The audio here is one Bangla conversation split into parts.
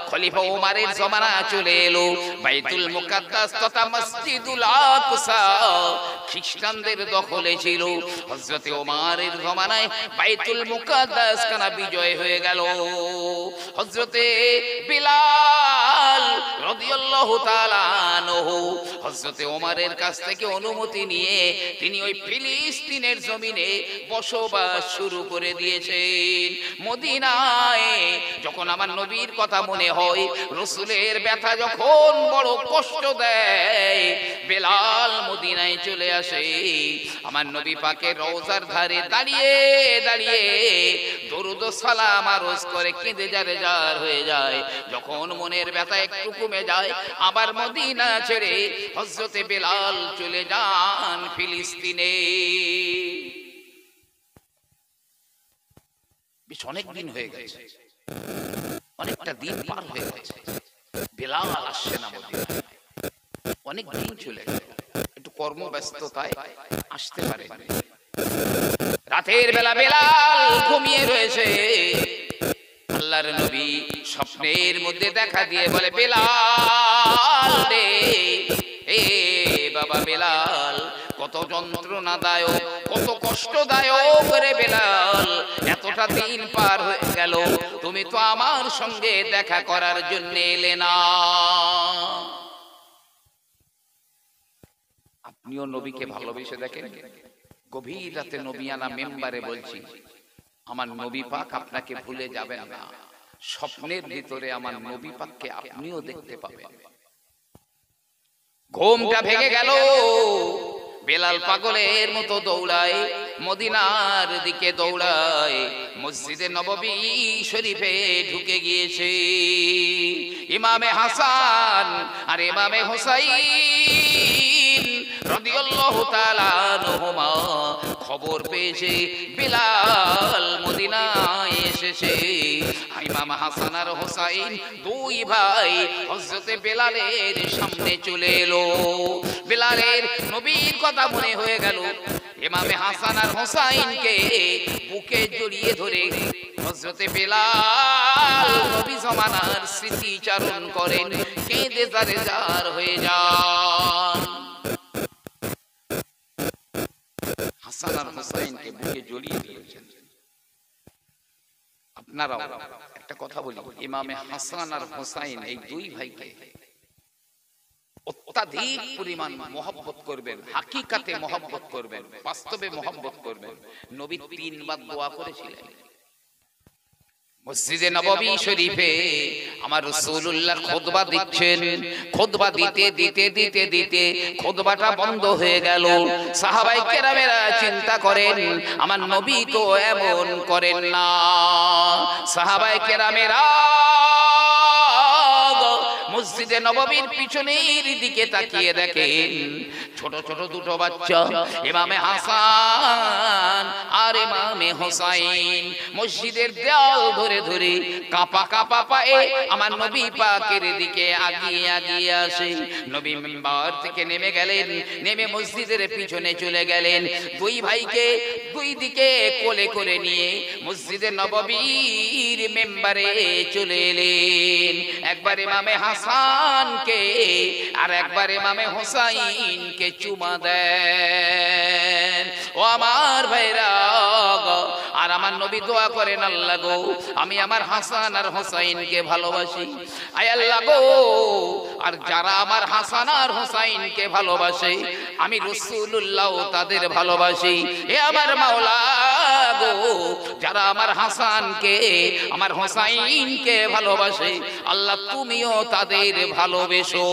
খলিফা ওমরের জমানা চলে এলো, বাইতুল মুকাদ্দাস তথা মসজিদুল আকসা খ্রিস্টানদের দখলে ছিল। হযরতে ওমরের জমানায় বাইতুল মুকাদ্দাস খানা বিজয় হয়ে গেল। হযরতে বিলাল রাদিয়াল্লাহু তাআলা আনহু হযরতে ওমরের কাছ থেকে অনুমতি নিয়ে তিনি ওই ফিলিস্তিনের জমিনে বসবাস শুরু করে দিয়েছেন। মদিনায় যখন আমার নবীর কথা মনে হয়, রাসূলের ব্যথা যখন বড় কষ্ট দেয়, বেলাল মদিনায় চলে আসে। আমার নবী পাকের রওজার ধারে দাঁড়িয়ে দাঁড়িয়ে দরুদ ও সালাম আরজ করে কেঁদে যারে জার হয়ে যায়। যখন মনের ব্যথা একটু কমে যায়, আবার মদিনা ছেড়ে হযরতে বেলাল চলে যান ফিলিস্তিনে। অনেক দিন হয়ে গেছে, অনেকটা দিন পার হয়ে গেছে, বেলাল আসছে না মদিনায়। অনেক দিন চলে গেল, একটু কর্মব্যস্ততায় আসতে পারে। রাতের বেলা বেলাল ঘুমিয়ে রয়েছে। আল্লাহর নবী স্বপ্নের মধ্যে দেখা দিয়ে বলে, বেলাল রে, এ বাবা বেলাল, কত যন্ত্রণাদায়ক, কত কষ্টদায়ক রে বেলাল, এতটা দিন পার হয়ে গেল, তুমি তো আমার সঙ্গে দেখা করার জন্য এলে না। আপনিও নবীকে ভালোবেসে দেখেন। গভীর রাতে নবিয়ানা মেম্বারে বলছি, আমার নবী পাক আপনাকে ভুলে যাবেন না। স্বপ্নের ভিতরে আমার নবী পাককে আপনিও দেখতে পাবেন। ঘুমটা ভেঙে গেল, বেলাল পাগলের মতো দৌড়ায়, মদিনার দিকে দৌড়ায়। মসজিদে নববী শরীফে ঢুকে গিয়েছে। ইমামে হাসান আর ইমামে হুসাইন রাদিয়াল্লাহু তাআলা আনহুমা খবর পেয়েছে বেলাল মদিনায় এসেছে। ইমাম হাসান আর হুসাইন দুই ভাই হযরতে বেলালের সামনে চলে এলো। বেলালের নবীর কথা মনে হয়ে গেল। ইমামে হাসান আর হুসাইনকে বুকে জড়িয়ে ধরে হযরতে বেলাল নবী জমানার স্মৃতিচারণ করেন, কেঁদে জারে জার হয়ে যান। হাসান আর হুসাইনকে বুকে জড়িয়ে দিয়েছেন। আপনারাও একটা কথা বলি, ইমামে হাসান আর হুসাইন এই দুই ভাইকে অত্যাধিক পরিমাণ মহব্বত করবেন, হাকিকাতে মহব্বত করবেন, বাস্তবে মহব্বত করবেন। নবী 3 বার দোয়া করেছিলেন। মসজিদে নববী শরীফে আমার রাসূলুল্লাহ খুতবা দিচ্ছেন। খুতবা দিতে দিতে দিতে দিতে খুতবাটা বন্ধ হয়ে গেল। সাহাবায়ে কেরামেরা চিন্তা করেন, আমার নবী তো এমন করেন না। সাহাবায়ে কেরামেরা মসজিদে নববীর পিছনের দিকে তাকিয়ে দেখেন, ছোট ছোট দুটো বাচ্চা ইমামে হাসান আর ইমামে হুসাইন মসজিদের দেয়াল ধরে ধরে কাঁপা কাঁপা পায়ে আমার নবী পাকের দিকে আগিয়ে আগিয়ে আসে। নবী মিম্বার থেকে নেমে গেলেন, নেমে মসজিদের পিছনে চলে গেলেন। দুই ভাইকে দুই দিকে কোলে করে নিয়ে মসজিদে নববীর মেম্বারে চলে এলেন। একবার ইমামে হাসানকে আর একবার ইমামে হুসাইনকে চুমা দেন। ও আমার ভাইরা, আর আমার নবী দোয়া করেন, আল্লাহ গো, আমি আমার হাসান আর হুসাইনকে ভালোবাসি। আয় আল্লাহ গো, আর যারা আমার হাসান আর হুসাইনকে ভালোবাসে, আমি রাসূলুল্লাহ তাদের ভালোবাসি। হে আমার মাওলা গো, যারা আমার হাসানকে আমার হুসাইনকে ভালোবাসে, আল্লাহ তুমিও তাদের ভালোবেসো।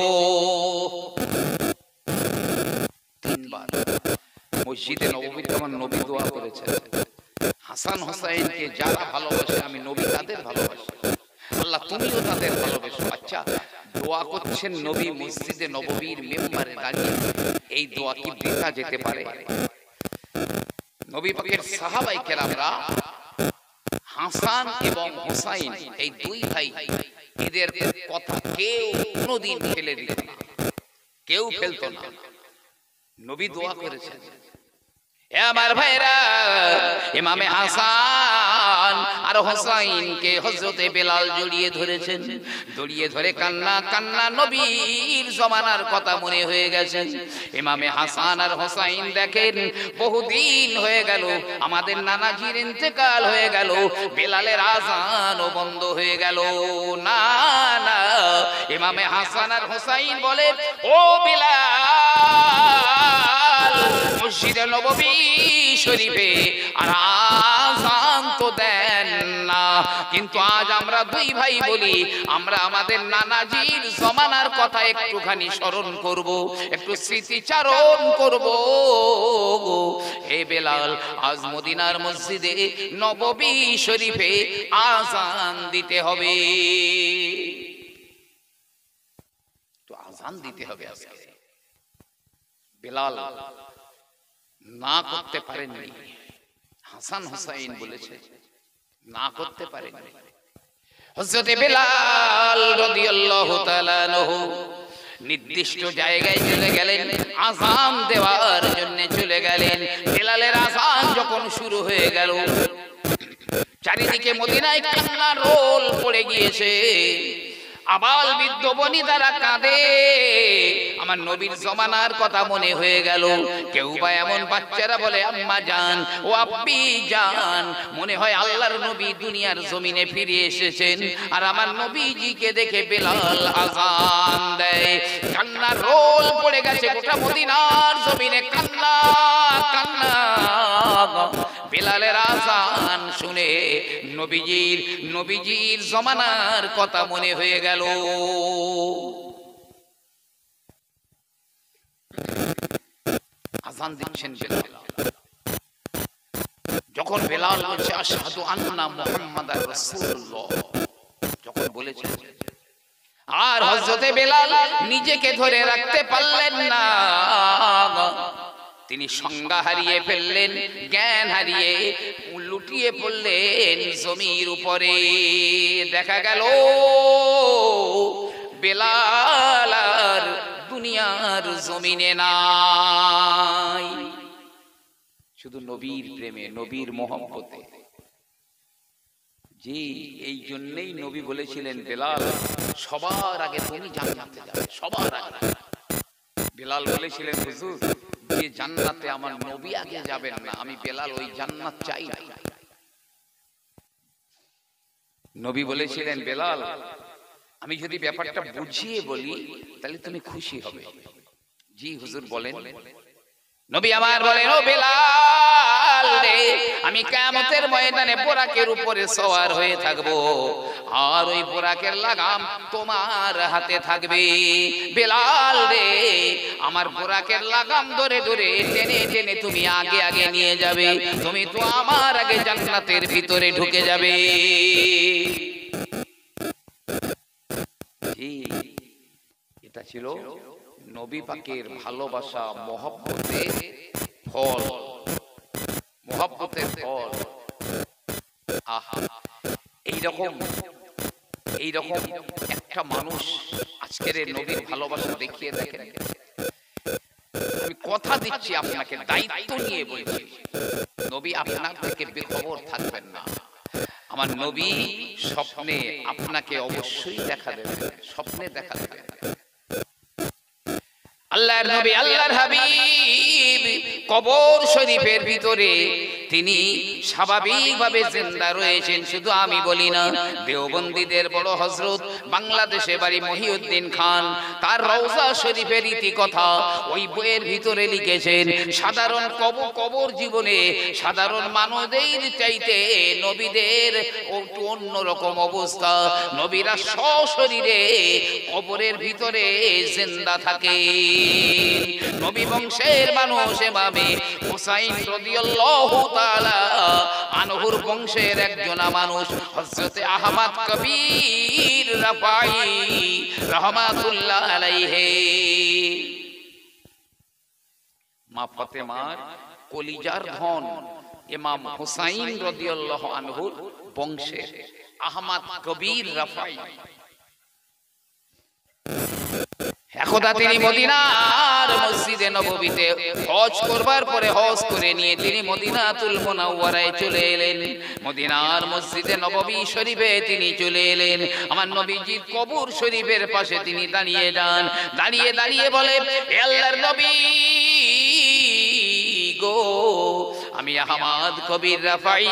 3 বার মসজিদে নববীতে আমার নবী দোয়া করেছেন, হাসান হুসাইনকে যারা ভালোবাসে আমি নবী তাদের ভালোবাসি, আল্লাহ তুমিও তাদের ভালোবেসো। আচ্ছা, দোয়া করছেন নবী মসজিদে নববীর মেম্বারে দাঁড়িয়ে, এই দোয়া কি বৃথা যেতে পারে? নবী পাকের সাহাবায়ে কেরামরা হাসান এবং হুসাইন এই দুই ভাই, এদের কথা কেউ কোনোদিন ফেলে দিত না, কেউ ফেলতো না। নবী দোয়া করেছেন, এ আমার ভাইরা, ইমামে হাসান আর হোসাইনকে হযরতে বেলাল জড়িয়ে ধরেছেন। জড়িয়ে ধরে কান্না কান্না, নবীর জমানার কথা মনে হয়ে গেছে। ইমামে হাসান আর হোসাইন দেখেন বহুদিন হয়ে গেল, আমাদের নানাজির ইন্তেকাল হয়ে গেল, বেলালের আযানও বন্ধ হয়ে গেল। না না, ইমামে হাসান আর হোসাইন বলে, ও বেলাল, মসজিদে নববী শরীফে আর আযান তো দেন না, কিন্তু আজ আমরা দুই ভাই বলি, আমরা আমাদের নানাজির জমানার কথা একটুখানি স্মরণ করব, একটু স্মৃতিচারণ করব। হে বেলাল, আজ মদিনার মসজিদে নববী শরীফে আযান দিতে হবে, তো আযান দিতে হবে আজকে। বেলাল না করতে পারেননি, হাসান হুসাইন বলেছে না করতে পারেননি। হযরতে বেলাল রাদিয়াল্লাহু তাআলা আনহু নির্দিষ্ট জায়গায় চলে গেলেন, আযান দেওয়ার জন্য চলে গেলেন। বেলালের আযান যখন শুরু হয়ে গেল, চারিদিকে মদিনায় কান্নার রোল পড়ে গিয়েছে। আবাল বৃদ্ধ বনিতারা কাঁদে, আমার নবীর জমানার কথা মনে হয়ে গেল। কেউ বা এমন বাচ্চারা বলে, আম্মা জান ও আব্বি জান, মনে হয় আল্লাহর নবী দুনিয়ার জমিনে ফিরে এসেছেন, আর আমার নবীজিকে দেখে বেলাল আযান দেয়। কান্নার রোল পড়ে গেছে গোটা মদিনার জমিনে, কান্না কান্না। বেলালের আযান শুনে নবীজির জমানার কথা মনে হয়ে গেল। আযান দিচ্ছেন বেলাল। যখন বেলাল বলছে আশহাদু আন্না মুহাম্মাদার রাসূলুল্লাহ, যখন বলেছেন, আর হযরতে বেলাল নিজেকে ধরে রাখতে পারলেন না, তিনি সংজ্ঞা হারিয়ে ফেললেন, জ্ঞান হারিয়ে লুটিয়ে পড়লেন জমির উপরে। দেখা গেল বেলাল আর দুনিয়ার জমিনে নাই, শুধু নবীর প্রেমে, নবীর মহব্বতে। জি, এই জন্যই নবী বলেছিলেন, বেলাল সবার আগে তুমি জান্নাতে যাবে, সবার আগে। বেলাল বলেছিলেন, হুজুর যে জান্নাতে আমার নবী আগে যাবেন না, আমি বেলাল ওই জান্নাত চাই না। নবী বলেছিলেন, বেলাল আমি যদি ব্যাপারটা বুঝিয়ে বলি তাহলে তুমি খুশি হবে। জি হুজুর বলেন। নবী আমার বলেন, ও বেলাল রে, আমি কিয়ামতের ময়দানে বোরাকের উপরে সওয়ার হয়ে থাকব, আর ওই বোরাকের লাগাম তোমার হাতে থাকবে। বেলাল রে, আমার বোরাকের লাগাম ধরে ধরে টেনে টেনে তুমি আগে আগে নিয়ে যাবে, তুমি তো আমার আগে জান্নাতের ভিতরে ঢুকে যাবে। এটা ছিল নবী পাকের ভালোবাসা, মহব্বতের ফল, মহব্বতের ফল। আহা, এইরকম একটা মানুষ আজকের নবীর ভালোবাসা দেখিয়ে দেখেন। আমি কথা দিচ্ছি আপনাকে, দায়িত্ব নিয়ে বলছি, নবী আপনার থেকে বেখবর থাকবেন না। আমার নবী স্বপ্নে আপনাকে অবশ্যই দেখা দেবেন, স্বপ্নে দেখা দেবেন। আল্লাহর নবী, আল্লাহর হাবিব কবর শরীফের ভিতরে তিনি স্বাভাবিকভাবে জিন্দা রয়েছেন। শুধু আমি বলি না, দেওবন্দীদের বড় হযরত, বাংলাদেশে বাড়ি মহিউদ্দিন খান, তার রওজা শরীফের ইতি কথা ওই বইয়ের ভিতরে লিখেছেন, সাধারণ কবর জীবনে সাধারণ মানবদের চাইতে নবীদের একটু অন্যরকম অবস্থা। নবীরা সশরীরে কবরের ভিতরে জিন্দা থাকে। নবী বংশের মানুষ এভাবে হুসাইন রাদিয়াল্লাহু তাআলা আনহুর বংশের একজন মানুষ হযরতে আহমদ কবির রাফাই রাহমাতুল্লাহ আলাইহি, মা ফাতেমার কলিজার ধন ইমাম হুসাইন রাদিয়াল্লাহু আনহুর বংশের আহমদ কবির রাফাই। একদা তিনি মদিনার মসজিদে নববীতে হজ করবার পরে হজ করে নিয়ে তিনি মদিনাতুল মুনাওয়ারায় চলে এলেন। মদিনার মসজিদে নববী শরীফে তিনি চলে এলেন। আমার নবীজির কবর শরীফের পাশে তিনি দাঁড়িয়ে যান। দাঁড়িয়ে দাঁড়িয়ে বলে, হে আল্লাহর নবী গো, আমি আহমদ কবির রাফাই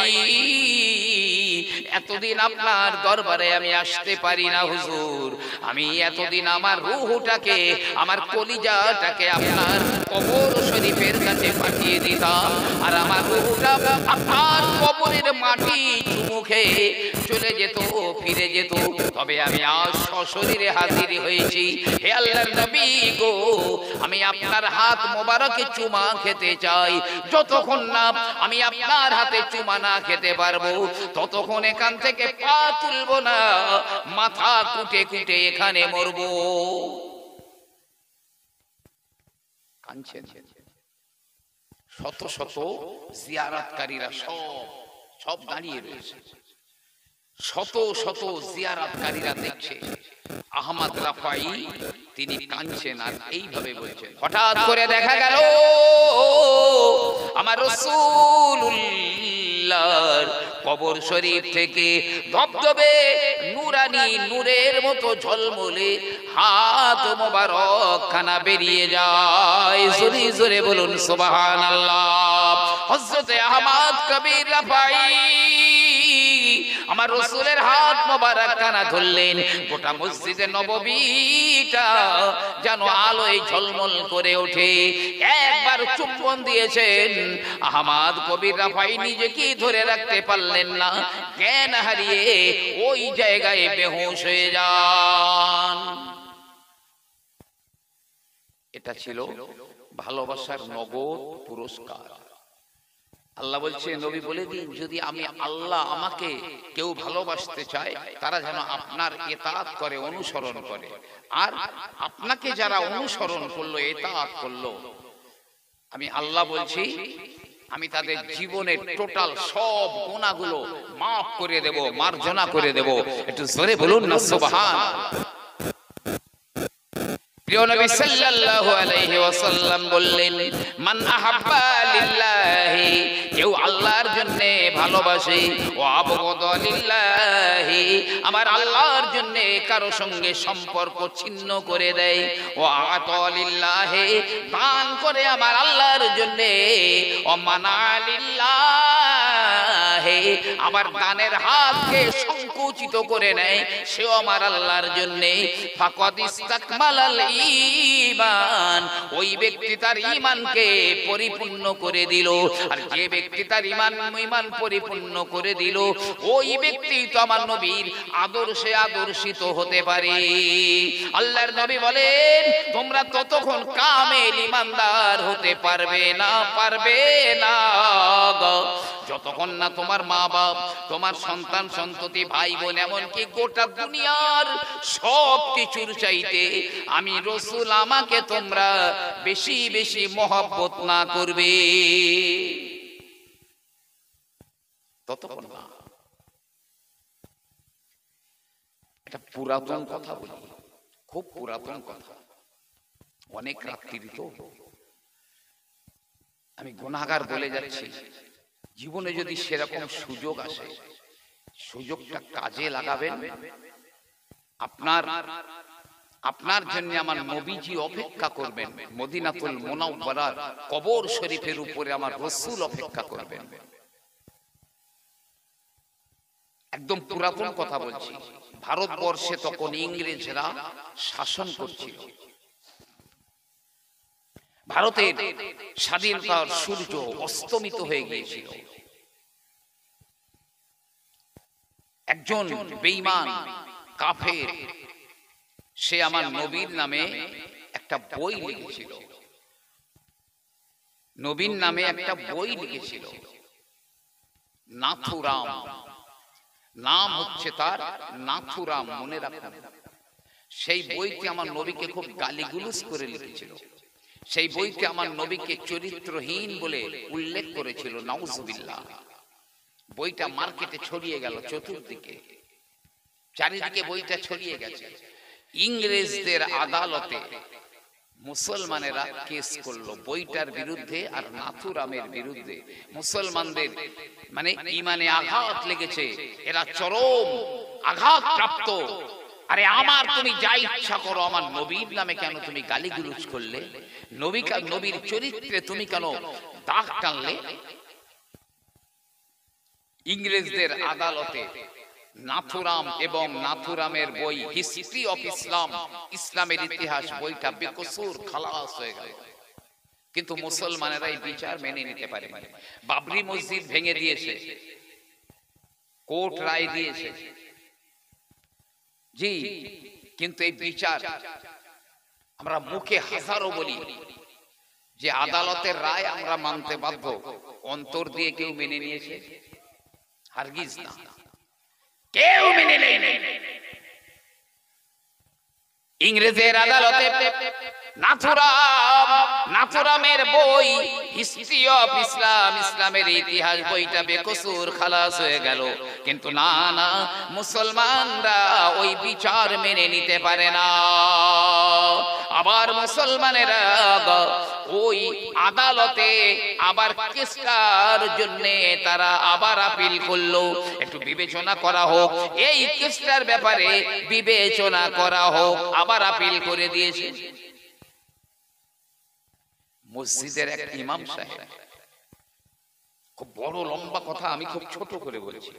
এতদিন আপনার দরবারে আমি আসতে পারি না হুজুর। আমি এতদিন আমার রূহটাকে, আমার কলিজাটাকে আপনার কবর শরীফের কাছে পাঠিয়ে দিতাম, আর আমার রূহটা আপনার কবরের মাটি চুমু খেয়ে চলে যেত, ফিরে যেত। তবে আমি আজ সশরীরে হাজির হয়েছি। হে আল্লাহর নবী গো, আমি আপনার হাত মোবারকে চুমা খেতে চাই। যতক্ষণ না আমি আপনার হাতে চুমা না খেতে পারবো, ততক্ষণ এখান থেকে পা তুলবো না, মাথা কুটে কুটে এখানে মরবো। কাঁদছেন। শত শত জিয়ারতকারীরা সব দাঁড়িয়ে রয়েছে। শত শত জিয়ারতকারীরা দেখছে আহমদ রাফাই তিনি কাঁদছেন আর এইভাবে বলছেন। হঠাৎ করে দেখা গেল আমার রাসূলুল্লাহর কবর শরীফ থেকে ধবধবে নূরানি নূরের মতো ঝলমলে হাত মোবারক খানা বেরিয়ে যায়। জোরে জোরে বলুন সুবহানাল্লাহ। হযরতে আহমদ কবির রাফাই আমার রাসূলের হাত মোবারক খানা ধরলেন। গোটা মসজিদে নববীটা যেন আলোয় ঝলমল করে ওঠে। একবার চুম্বন দিয়েছেন। আহমদ কবির রাফাই নিজেকে ধরে রাখতে পারলেন না, জ্ঞান হারিয়ে ওই জায়গায় বেহুশ হয়ে যান। এটা ছিল ভালোবাসার নগদ পুরস্কার। আল্লাহ বলছে, নবী বলে দিন, যদি আমি আল্লাহ আমাকে কেউ ভালোবাসতে চায় তারা যেন আপনার ইতাআত করে, অনুসরণ করে। আর আপনাকে যারা অনুসরণ করলো, ইতাআত করলো, আমি আল্লাহ বলছি আমি তাদের জীবনের টোটাল সব গুনাহগুলো মাফ করে দেব, মার্জনা করে দেব। একটু জোরে বলুন না সুবহানাল্লাহ। প্রিয় নবী সাল্লাল্লাহু আলাইহি ওয়াসাল্লাম বললেন, মান আহাব্বা লিল্লাহি, কেউ আল্লাহর জন্য ভালোবাসে, ও আবগদা লিল্লাহি, আমার আল্লাহর জন্য কারো সঙ্গে সম্পর্ক ছিন্ন করে দেয়, ও আতা লিল্লাহি, দান করে আমার আল্লাহর জন্য, ও মানা লিল্লাহি, আমার দানের হাতকে সংকুচিত করে নেয়, সেও আমার আল্লাহর জন্য, ফাকাদ ইস্তাকমালাল ঈমান, ওই ব্যক্তি তার ঈমানকে পরিপূর্ণ করে দিল। আর যে ব্যক্তি তার ঈমান পরিপূর্ণ করে দিল, ওই ব্যক্তি তো আমার নবীর আদর্শে আদর্শিত হতে পারে। আল্লাহর নবী বলেন, তোমরা ততক্ষণ কামেল ঈমানদার হতে পারবে না যতক্ষণ না তোমার মা বাপ, তোমার সন্তান সন্ততি, ভাই বোন, এমনকি গোটা দুনিয়ার সব কিছুর চাইতে আমি রাসূল আমাকে তোমরা বেশি বেশি মহব্বত না করবে, ততক্ষণ না। এটা পুরাতন কথা বলি, খুব পুরাতন কথা, অনেক রাত্রি তো আমি গুনাহগার বলে যাচ্ছি। জীবনে যদি সেরকম সুযোগ আসে, সুযোগটা কাজে লাগাবেন। আপনার জন্য আমার নবীজি অপেক্ষা করবেন, মদিনাতুল মুনাওয়ারার কবর শরীফের উপরে আমার রাসূল অপেক্ষা করবেন। একদম পুরাতন কথা বলছি। ভারতবর্ষে তখন ইংরেজরা শাসন করছিল। ভারতের স্বাধীনতার সূর্য অস্তমিত হয়ে গিয়েছিল। একজন বেঈমান কাফের, সে আমার নবীর নামে একটা বই লিখেছিল। নবীর নামে একটা বই লিখেছিল, নাথুরাম নাম হচ্ছে তার, নাথুরাম, মনে রাখুন। সেই বইতে আমার নবীকে খুব গালিগুলোজ করে লিখেছিল। সেই বইতে আমার নবীকে চরিত্রহীন বলে উল্লেখ করেছিল, নাউজুবিল্লাহ। বইটা মার্কেটে ছড়িয়ে গেল, চতুর্দিকে চারিদিকে বইটা ছড়িয়ে গেছে। ইংরেজদের আদালতে মুসলমানেরা কেস করলো বইটার বিরুদ্ধে আর নাথুরামের বিরুদ্ধে। মুসলমানদের মানে ইমানে আঘাত লেগেছে, এরা চরম আঘাত প্রাপ্ত। আরে আমার তুমি যা ইচ্ছা করো, আমার নবীর নামে কেন তুমি গালিগুলোজ করলে, নবীর চরিত্রে তুমি কেন দাগ টানলে? ইংরেজদের আদালতে নাথুরাম এবং নাথুরামের বই হিস্ট্রি অফ ইসলাম, ইসলামের ইতিহাস বইটা বেকসুর খালাস হয়ে গেল। কিন্তু মুসলমানেরা এই বিচার মেনে নিতে পারে। বাবরি মসজিদ ভেঙে দিয়েছে, কোর্ট রায় দিয়েছে জি, কিন্তু এই বিচার আমরা মুখে হাজারো বলি যে আদালতের রায় আমরা মানতে বাধ্য, অন্তর দিয়ে কেউ মেনে নিয়েছে? হারগিজ না, কেউ মেনে নেয়নি। ইংরেজের আদালতে নাথুরামের বই হিস্ট্রি অফ ইসলাম, ইসলামের ইতিহাস বইটা বেকসুর খালাস হয়ে গেল। কিন্তু না না, মুসলমানরা ওই বিচার মেনে নিতে পারে না। আবার মুসলমানেরা ওই আদালতে আবার কেসটার জন্য তারা আবার আপিল করলো, একটু বিবেচনা করা হোক, এই কেসটার ব্যাপারে বিবেচনা করা হোক, আবার আপিল করে দিয়েছে। মসজিদের এক ইমাম সাহেব, খুব বড় লম্বা কথা আমি খুব ছোট করে বলেছি।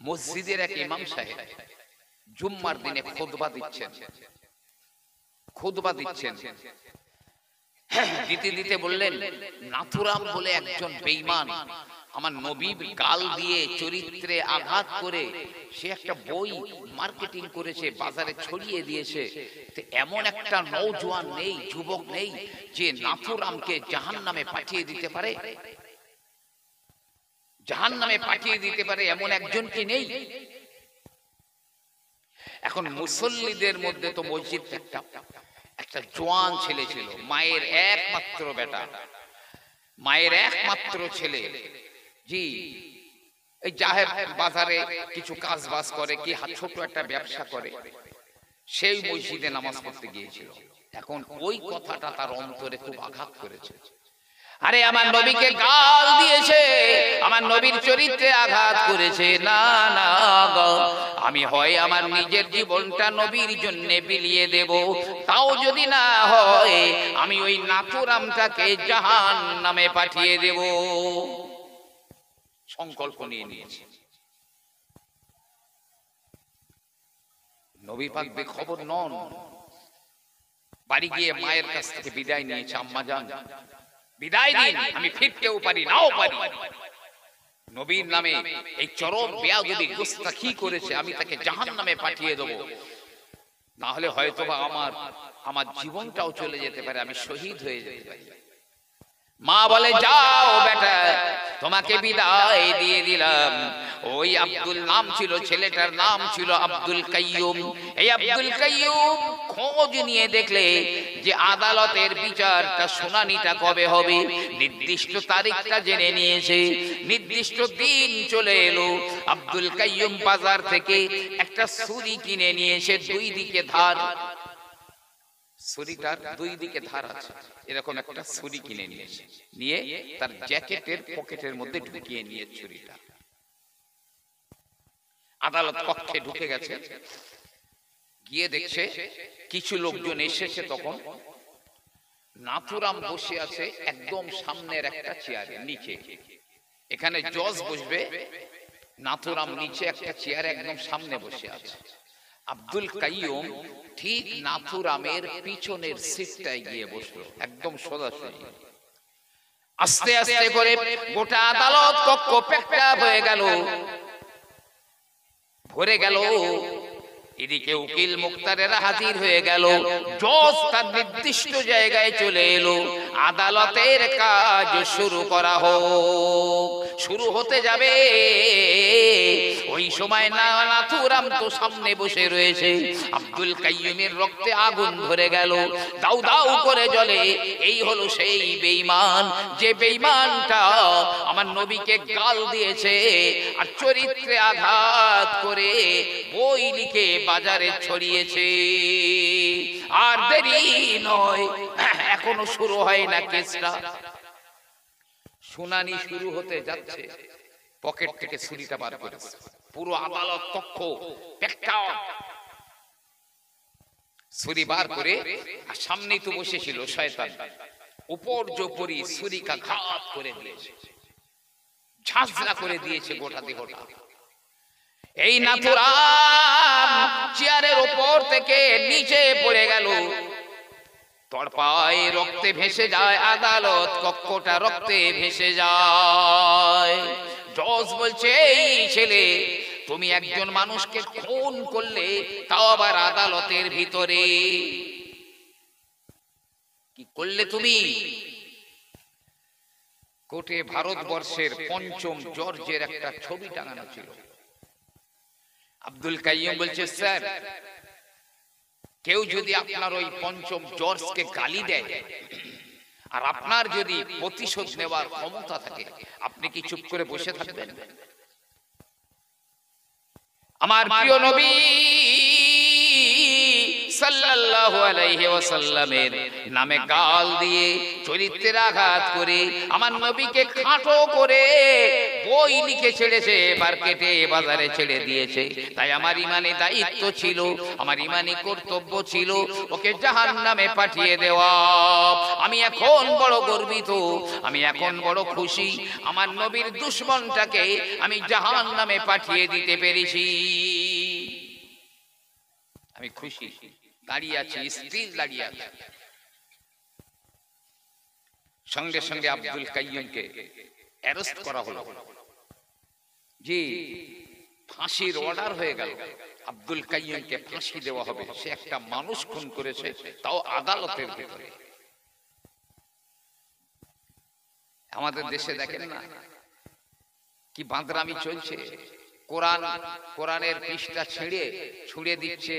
মসজিদের এক ইমাম সাহেব জুম্মার দিনে খুতবা দিচ্ছেন, দিতে দিতে বললেন, নাথুরাম বলে একজন বেঈমান আমার নবীর গাল দিয়ে চরিত্রে আঘাত করে সে একটা বই মার্কেটিং করেছে, বাজারে ছড়িয়ে দিয়েছে। তো এমন একটা নওজোয়ান নেই, যুবক নেই যে নাথুরামকে জাহান্নামে পাঠিয়ে দিতে পারে, জাহান্নামে পাঠিয়ে দিতে পারে, এমন একজন কি নেই? এখন মুসল্লিদের মধ্যে তো মসজিদ একটা জোয়ান ছেলে ছিল, মায়ের একমাত্র বেটা, মায়ের একমাত্র ছেলে জি, এই জাহের বাজারে কিছু কাজ বাজ করে, কি ছোট একটা ব্যবসা করে, সেই মসজিদে নামাজ পড়তে গিয়েছিল। এখন ওই কথাটা তার অন্তরে খুব আঘাত করেছে। আরে আমার নবীকে গাল দিয়েছে, আমার নবীর চরিত্রে আঘাত করেছে, না না আমি হয় আমার নিজের জীবনটা নবীর জন্য বিলিয়ে দেব, তাও যদি না হয় আমি ওই নাথুরামটাকে জাহান্নামে পাঠিয়ে দেব। সংকল্প নিয়ে নিয়েছে। নবী পাক বেখবর নন, বাড়ি গিয়ে মায়ের কাছ থেকে বিদায় নিয়েছে, আম্মা জান বিদায় দিন, আমি ফিরতেও পারি নাও পারি, নবীর নামে এই চরম বেয়াদবি গুস্তাখি করেছে, আমি তাকে জাহান্নামে পাঠিয়ে দেব, না হলে হয়তো বা আমার জীবনটাও চলে যেতে পারে, আমি শহীদ হয়ে যেতে পারি। মা বলে, যাও বেটা, তোমাকে বিদায় দিয়ে দিলাম। ওই আব্দুল নাম ছিল, ছেলেটার নাম ছিল আব্দুল কাইয়ুম। এই আব্দুল কাইয়ুম খোঁজ নিয়ে দেখলে যে আদালতের বিচারটা, শুনানিটা কবে হবে, নির্দিষ্ট তারিখটা জেনে নিয়েছে, নির্দিষ্ট দিন চলে এলো। আব্দুল কাইয়ুম বাজার থেকে একটা ছুরি কিনে নিয়েছে, দুই দিকে ধার, ছুরিটার দুই দিকে ধার আছে, এরকম একটা ছুরি কিনে নিয়েছে, নিয়ে তার জ্যাকেটের পকেটের মধ্যে ঢুকিয়ে নিয়ে ছুরিটা আদালত কক্ষে ঢুকে গেছে। গিয়ে দেখছে কিছু লোকজন এসেছে, তখন নাথুরাম বসে আছে একদম সামনের একটা চেয়ারে নিচে, এখানে জজ বসবে, নাথুরাম নিচে একটা চেয়ারে একদম সামনে বসে আছে। আব্দুল কাইয়ুম ঠিক নাথুরামের পিছনের সিটটায় গিয়ে বসলো, একদম সোজাসুজি। আস্তে আস্তে করে গোটা আদালত কক্ষ প্যাকটা হয়ে গেল, ভরে গেল। এদিকে উকিল মুক্তারেরা হাজির হয়ে গেল, জজ তার নির্দিষ্ট জায়গায় চলে এলো। আদালতের কাজ শুরু করা হোক। শুরু হতে যাবে, ওই সময় নাথুরাম তো সামনে বসে রয়েছে। আব্দুল কাইয়ুমের রক্তে আগুন ধরে গেল, দাউ দাউ করে জ্বলে। এই হলো সেই বেঈমান, যে বেঈমানটা আমার নবীকে গাল দিয়েছে আর চরিত্রে আঘাত করে বই লিখে বাজারে ছড়িয়েছে। আর দেরি নয়, এখনো শুরু হয় না কেসটা। শুনানি শুরু হতে যাচ্ছে, পকেট থেকে ছুরিটা বার করেছে। পুরো আদালত কক্ষ প্যাকটাও ছুরি বার করে, আর সামনেই তো বসেছিল শয়তান, উপর জোপরি ছুরিকা ঘাত করে দিয়েছে, ঝাঁঝরা করে দিয়েছে গোটা দেহটা। এই নাথুরাম চেয়ারের উপর থেকে নিচে পড়ে গেল, তড়পায় রক্তে ভেসে যায়, আদালত কক্ষটা রক্তে ভেসে যায়। জজ বলছে, এই ছেলে, তুমি একজন মানুষকে খুন করলে, তাও আবার আদালতের ভিতরে। কি করলে তুমি? কোর্টে ভারতবর্ষের পঞ্চম জর্জের একটা ছবি টাঙানো ছিল। আব্দুল কাইয়ুম বলছে, স্যার, কেউ যদি আপনার ওই পঞ্চম জর্জকে গালি দেয় আর আপনার যদি প্রতিশোধ নেওয়ার ক্ষমতা থাকে, আপনি কি চুপ করে বসে থাকবেন? আমার প্রিয় নবী সাল্লাল্লাহু আলাইহি ওয়াসাল্লামের নামে গাল দিয়ে, চরিত্রের আঘাত করে, আমার নবীকে খাটো করে বই লিখে ছেড়েছে, মার্কেটে বাজারে ছেড়ে দিয়েছে। তাই আমার ইমানি দায়িত্ব ছিল, আমার ইমানি কর্তব্য ছিল ওকে জাহান্নামে পাঠিয়ে দেওয়া। আমি এখন বড় গর্বিত, আমি এখন বড় খুশি, আমার নবীর দুশমনটাকে আমি জাহান্নামে পাঠিয়ে দিতে পেরেছি। আমি খুশি, দাঁড়িয়ে আছি, স্থির দাঁড়িয়ে আছি। সঙ্গে সঙ্গে আব্দুল কাইয়ুমকে অ্যারেস্ট করা হলো। জি, ফাঁসির অর্ডার হয়ে গেল, আব্দুল কাইয়ুমকে ফাঁসি দেওয়া হবে। সে একটা মানুষ খুন করেছে, তাও আদালতের ভিতরে। আমাদের দেশে দেখেন না কি বাঁদরামি চলছে। কোরআনের পৃষ্ঠা ছুঁড়ে দিচ্ছে,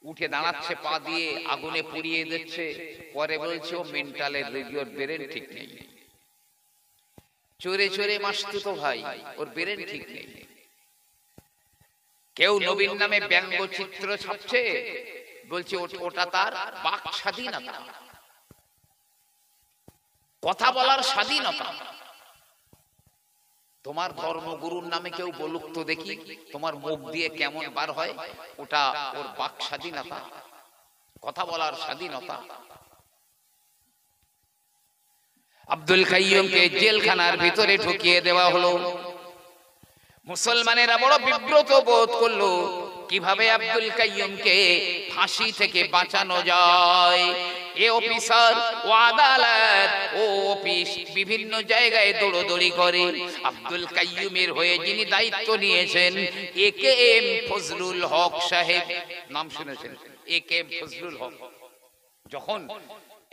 উঠে দাঁড়াচ্ছে, পা দিয়ে আগুনে পুড়িয়ে দিচ্ছে, পরে বলছে ও মেন্টালের রোগী, ওর ব্রেন ঠিক নেই। চোরে চোরে মাসতুতো ভাই, ওর ব্রেন ঠিক নেই। কেউ নবীর নামে ব্যঙ্গচিত্র ছাপছে, বলছে ওটা তার বাক স্বাধীনতা, কথা বলার স্বাধীনতা। তোমার ধর্মগুরুর নামে কেউ বলুক তো দেখি, তোমার মুখ দিয়ে কেমন বার হয়? ওটা ওর বাক স্বাধীনতা, কথা বলার স্বাধীনতা। আব্দুল কাইয়ুমকে জেলখানার ভিতরে ঢুকিয়ে দেওয়া হলো। মুসলমানেরা বড় বিব্রত বোধ করলো, কিভাবে আব্দুল কাইয়ুমকে ফাঁসি থেকে বাঁচানো যায়। এ অফিসার ও আদালত ও অফিস বিভিন্ন জায়গায় দৌড়দৌড়ি করে। আব্দুল কাইয়ুমের হয়ে যিনি দায়িত্ব নিয়েছেন, একেএম ফজলুল হক সাহেব, নাম শুনেছেন? একেএম ফজলুল হক। যখন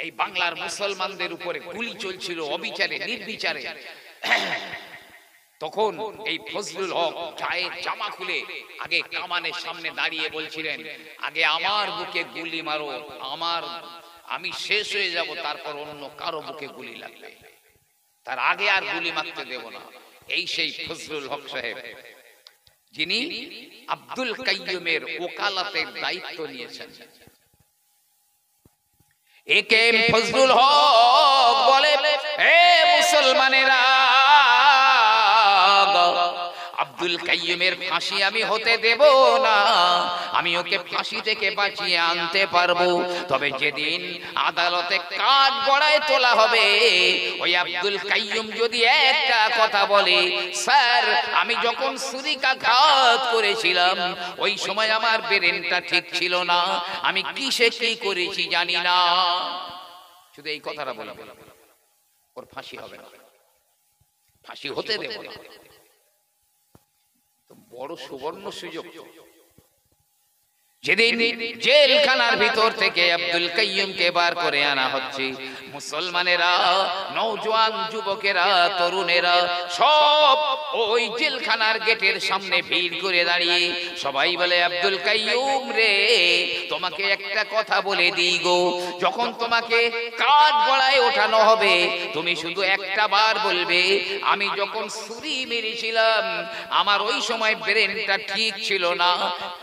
এই বাংলার মুসলমানদের উপরে গুলি চলছিল অবিচারে, নির্বিচারে, তখন এই ফজলুল হক গায়ের জামা খুলে আগে কামানের সামনে দাঁড়িয়ে বলছিলেন, আগে আমার বুকে গুলি মারো, আমি শেষ হয়ে যাব, তারপর অন্য কারো বুকে গুলি লাগবে, তার আগে আর গুলি মারতে দেব না। এই সেই ফজলুল হক সাহেব, যিনি আব্দুল কাইয়ুমের ওকালতের দায়িত্ব নিয়েছেন। একেএম ফজলুল হক বলে, হে মুসলমানেরা, আব্দুল কাইয়ুমের ফাঁসি আমি হতে দেব না, আমি ওকে ফাঁসি থেকে বাঁচিয়ে আনতে পারবো। তবে যেদিন আদালতে কাঠ গড়ায় তোলা হবে, ওই আব্দুল কাইয়ুম যদি একটা কথা বলে, স্যার আমি যখন ছুরিকাঘাত করেছিলাম ওই সময় আমার ব্রেনটা ঠিক ছিল না, আমি কিসে কি করেছি জানি না, শুধু এই কথাটা বলে ওর ফাঁসি হবে না, ফাঁসি হতে দেব না। বড় সুবর্ণ সুযোগ। যেদিন জেলখানার ভিতর থেকে আব্দুল কাইয়ুমকে বার করে আনা হচ্ছে, মুসলমানেরা, নওজোয়ান যুবকেরা, তরুণেরা সব ওই জেলখানার গেটের সামনে ভিড় করে দাঁড়িয়ে সবাই বলে, আব্দুল কাইয়ুম রে, তোমাকে একটা কথা বলে দিই গো, যখন তোমাকে কাঠ গড়ায় ওঠানো হবে তুমি শুধু একটা বার বলবে, আমি যখন ছুরি মেরেছিলাম আমার ওই সময় ব্রেনটা ঠিক ছিল না,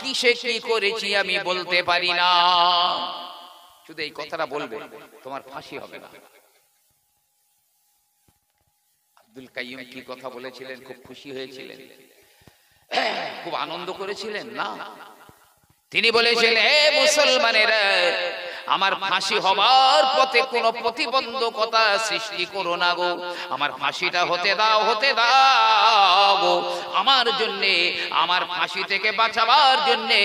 কিসে কি করেছি আমি বলতে পারি না। শুধু এই কথাটা বলবে, তোমার ফাঁসি হবে না। আব্দুল কাইয়ুম কি কথা বলেছিলেন? খুব খুশি হয়েছিলেন, খুব আনন্দ করেছিলেন না? তিনি বলেছেন, হে মুসলমানেরা, আমার ফাঁসি হবার পথে কোনো প্রতিবন্ধকতা সৃষ্টি করো না গো, আমার ফাঁসিটা হতে দাও, হতে দাও গো। আমার জন্যে, আমার ফাঁসি থেকে বাঁচাবার জন্যে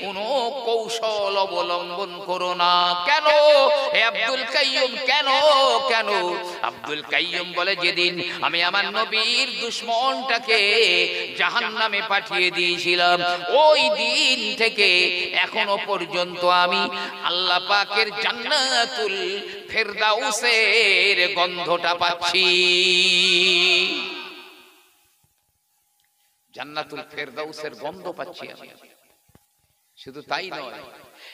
কোনো কৌশল অবলম্বন করো না। কেন হে আব্দুল কাইয়ুম, কেন কেন? আব্দুল কাইয়ুম বলে, যেদিন আমি আমার নবীর দুশমনটাকে জাহান্নামে পাঠিয়ে দিয়েছিলাম, ওই দিন থেকে এখনো পর্যন্ত আমি আল্লাহ পাকের জান্নাতুল ফেরদাউসের গন্ধটা পাচ্ছি। জান্নাতুল ফেরদাউসের গন্ধ পাচ্ছি আমি। শুধু তাই নয়,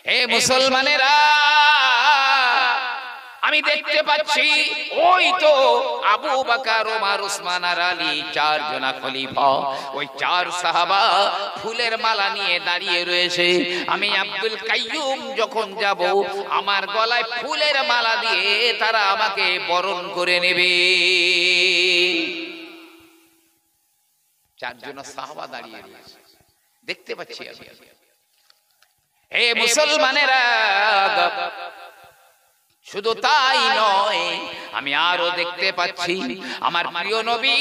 হে মুসলমানেরা, আমি দেখতে পাচ্ছি ওই তো আবু বকর, ওমর, উসমান আর আলী, চারজনা খলিফা, ওই চার সাহাবা ফুলের মালা নিয়ে দাঁড়িয়ে রয়েছে। আমি আব্দুল কাইয়ুম যখন যাব, আমার গলায় ফুলের মালা দিয়ে তারা আমাকে বরণ করে নেবে। চারজন সাহাবা দাঁড়িয়ে রয়েছে, দেখতে পাচ্ছি আমি। হে মুসলমানেরা, শুধু তাই নয়, আমি আরো দেখতে পাচ্ছি আমার প্রিয় নবী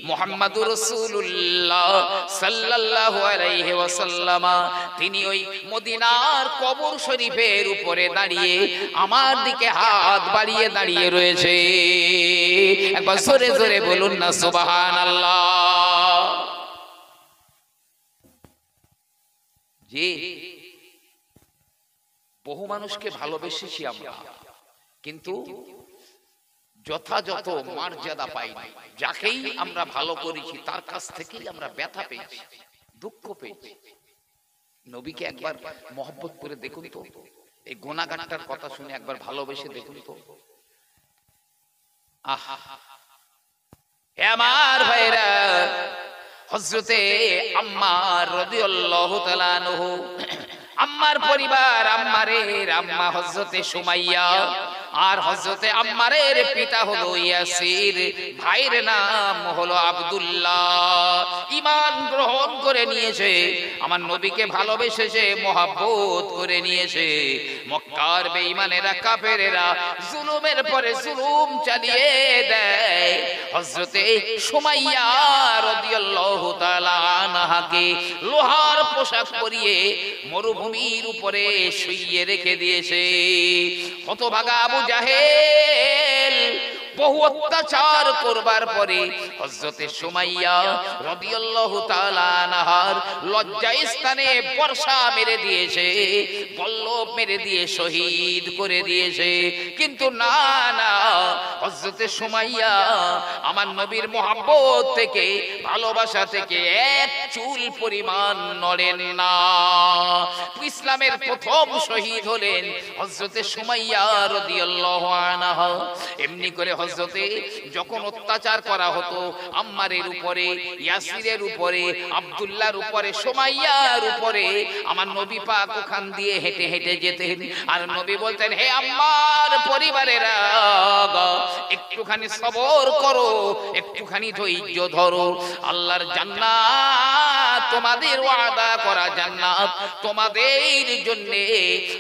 মুহাম্মদুর রাসূলুল্লাহ সাল্লাল্লাহু আলাইহি ওয়াসাল্লাম, তিনি ওই মদিনার কবর শরীফের উপরে দাঁড়িয়ে আমার দিকে হাত বাড়িয়ে দাঁড়িয়ে রয়েছে। একবার জোরে জোরে বলুন না সুবহানাল্লাহ। জি, বহু মানুষকে ভালোবেসেছি আমরা, কিন্তু যথাযথ মর্যাদা পাইনি। যাকেই আমরা ভালো করেছি তার কাছ থেকেই আমরা ব্যথা পেয়েছি, দুঃখ পেয়েছি। নবীকে একবার মহব্বত করে দেখুন তো, এই গুনাহগারটার কথা শুনে একবার ভালোবেসে দেখুন তো। আহা, হে আমার ভাইরা, হযরতে আম্মার রাদিয়াল্লাহু তাআলা আনহু, আম্মার পরিবার, আম্মারের আম্মা হযরতে সুমাইয়া, আর হযরতে আম্মারের পিতা হলো ইয়াসির, ভাইয়ের নাম হলো আব্দুল্লাহ। ঈমান গ্রহণ করে নিয়েছে, আমার নবীকে ভালোবেসেছে, মহব্বত করে নিয়েছে। মক্কার বেঈমানেরা, কাফেরেরা জুলুমের পরে জুলুম চালিয়ে দেয়। হযরতে সুমাইয়া রাদিয়াল্লাহু তাআলা আনহাকে লোহার পোশাক পরিয়ে মরুভূমির উপরে শুইয়ে রেখে দিয়েছে। হতভাগা আবু জাহেল বহু অত্যাচার করবার পরে হযরতে সুমাইয়া রাদিয়াল্লাহু তাআলা আনহার লজ্জায় স্থানে বর্ষা মেরে দিয়েছে, বল্লভ মেরে দিয়ে শহীদ করে দিয়েছে। কিন্তু না না, হযরতে সুমাইয়া আমার নবীর মহব্বত থেকে, ভালোবাসা থেকে এক চুল পরিমাণ নড়েন না। ইসলামের প্রথম শহীদ হলেন হযরতে সুমাইয়া রাদিয়াল্লাহু আনহা। এমনি করে হযরতে যখন অত্যাচার করা হতো আম্মারের উপরে, ইয়াসিরের উপরে, আব্দুল্লাহর উপরে, সুমাইয়ার উপরে, আমার নবী পাক ওখান দিয়ে হেঁটে হেঁটে যেতেন। আর নবী বলতেন, হে আম্মার পরিবারেরা, একটুখানি সবর করো, একটুখানি ধৈর্য ধরো। আল্লাহর জান্নাত, তোমাদের ওয়াদা করা জান্নাত তোমাদের জন্য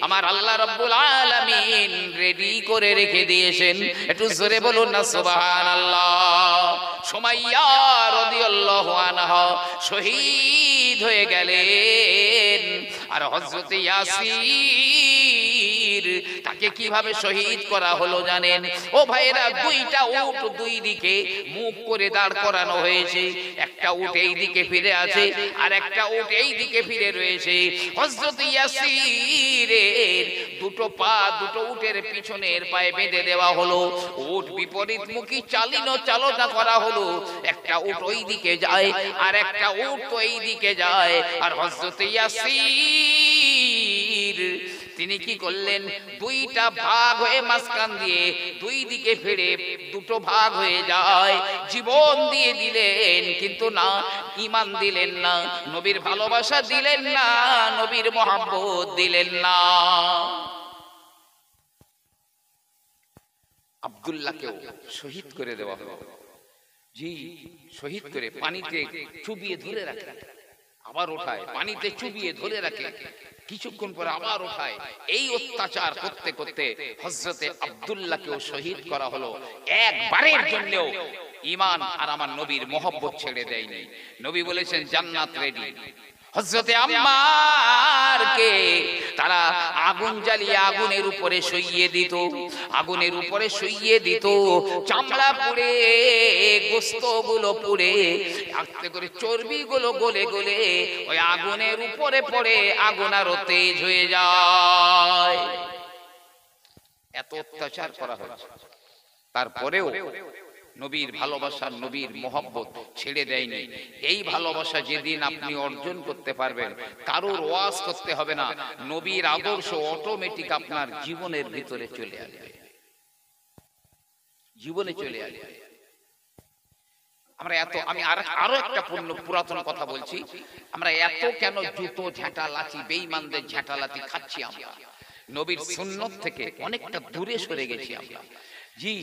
আমার আল্লাহ রাব্বুল আলামিন রেডি করে রেখে দিয়েছেন। একটু জোরে বলুন না সুবহানাল্লাহ। সুমাইয়া রাদিয়াল্লাহু আনহা শহীদ হয়ে গেলেন, আর হযরত ইয়াসির তাকে কিভাবে শহীদ করা হলো জানেন? ও ভাইরা, দুইটা উট দুই দিকে মুখ করে দাঁড় করানো হয়েছে। একটা উট এই দিকে ফিরে আছে আর একটা উট এই দিকে ফিরে রয়েছে। হযরত ইয়াসিরের দুটো পা দুটো উটের পিছনের পায়ে বেঁধে দেওয়া হলো। উট বিপরীতমুখী চালনা করা হলো। একটা উট ওই দিকে যায় আর একটা উট তো এই দিকে যায়। আর হযরত ইয়াসির তিনি কি করলেন? দুইটা ভাগ হয়ে মাঝখান দিয়ে দুই দিকে ফিরে দুটো ভাগ হয়ে যায়। জীবন দিয়ে দিলেন, কিন্তু না, ঈমান দিলেন না, নবীর ভালোবাসা দিলেন না, নবীর মহব্বত দিলেন না। আব্দুল্লাহকেও শহীদ করে দেওয়া হলো। জি, শহীদ করে পানিতে চুবিয়ে ধরে রাখে, আবার ওঠায়, পানিতে চুবিয়ে ধরে রাখে, কিছুক্ষণ পরে আবার ওঠায়। এই অত্যাচার করতে করতে হযরতে আব্দুল্লাহকেও শহীদ করা হলো। একবারের জন্যও ঈমান আর আমার নবীর মহব্বত ছেড়ে দেয়নি। নবী বলেছেন জান্নাত রেডি। হযরতে আম্মারকে তারা আগুন জ্বালিয়ে আগুনের উপরে শুইয়ে দিত, আগুনের উপরে শুইয়ে দিত, চামড়া পুড়ে, গোশতগুলো পুড়ে, আস্তে করে চর্বিগুলো গলে গলে ওই আগুনের উপরে পড়ে আগুন আরো তেজ হয়ে যায়। এত অত্যাচার করা হয়েছে, তারপরেও নবীর ভালোবাসা, নবীর মহব্বত ছেড়ে দেয়নি। এই ভালোবাসা যেদিন আপনি অর্জন করতে পারবেন, কারোর ওয়াজ করতে হবে না, নবীর আদর্শ অটোমেটিক আপনার জীবনের ভিতরে চলে আসবে, জীবনে চলে আসবে। আমরা এত, আমি আরো একটা পুরাতন কথা বলছি, আমরা এত কেন জুতো ঝাঁটা লাচি, বেঈমানদের ঝাঁটা লাচি খাচ্ছি? আমরা নবীর সুন্নত থেকে অনেকটা দূরে সরে গেছি আমরা। জি,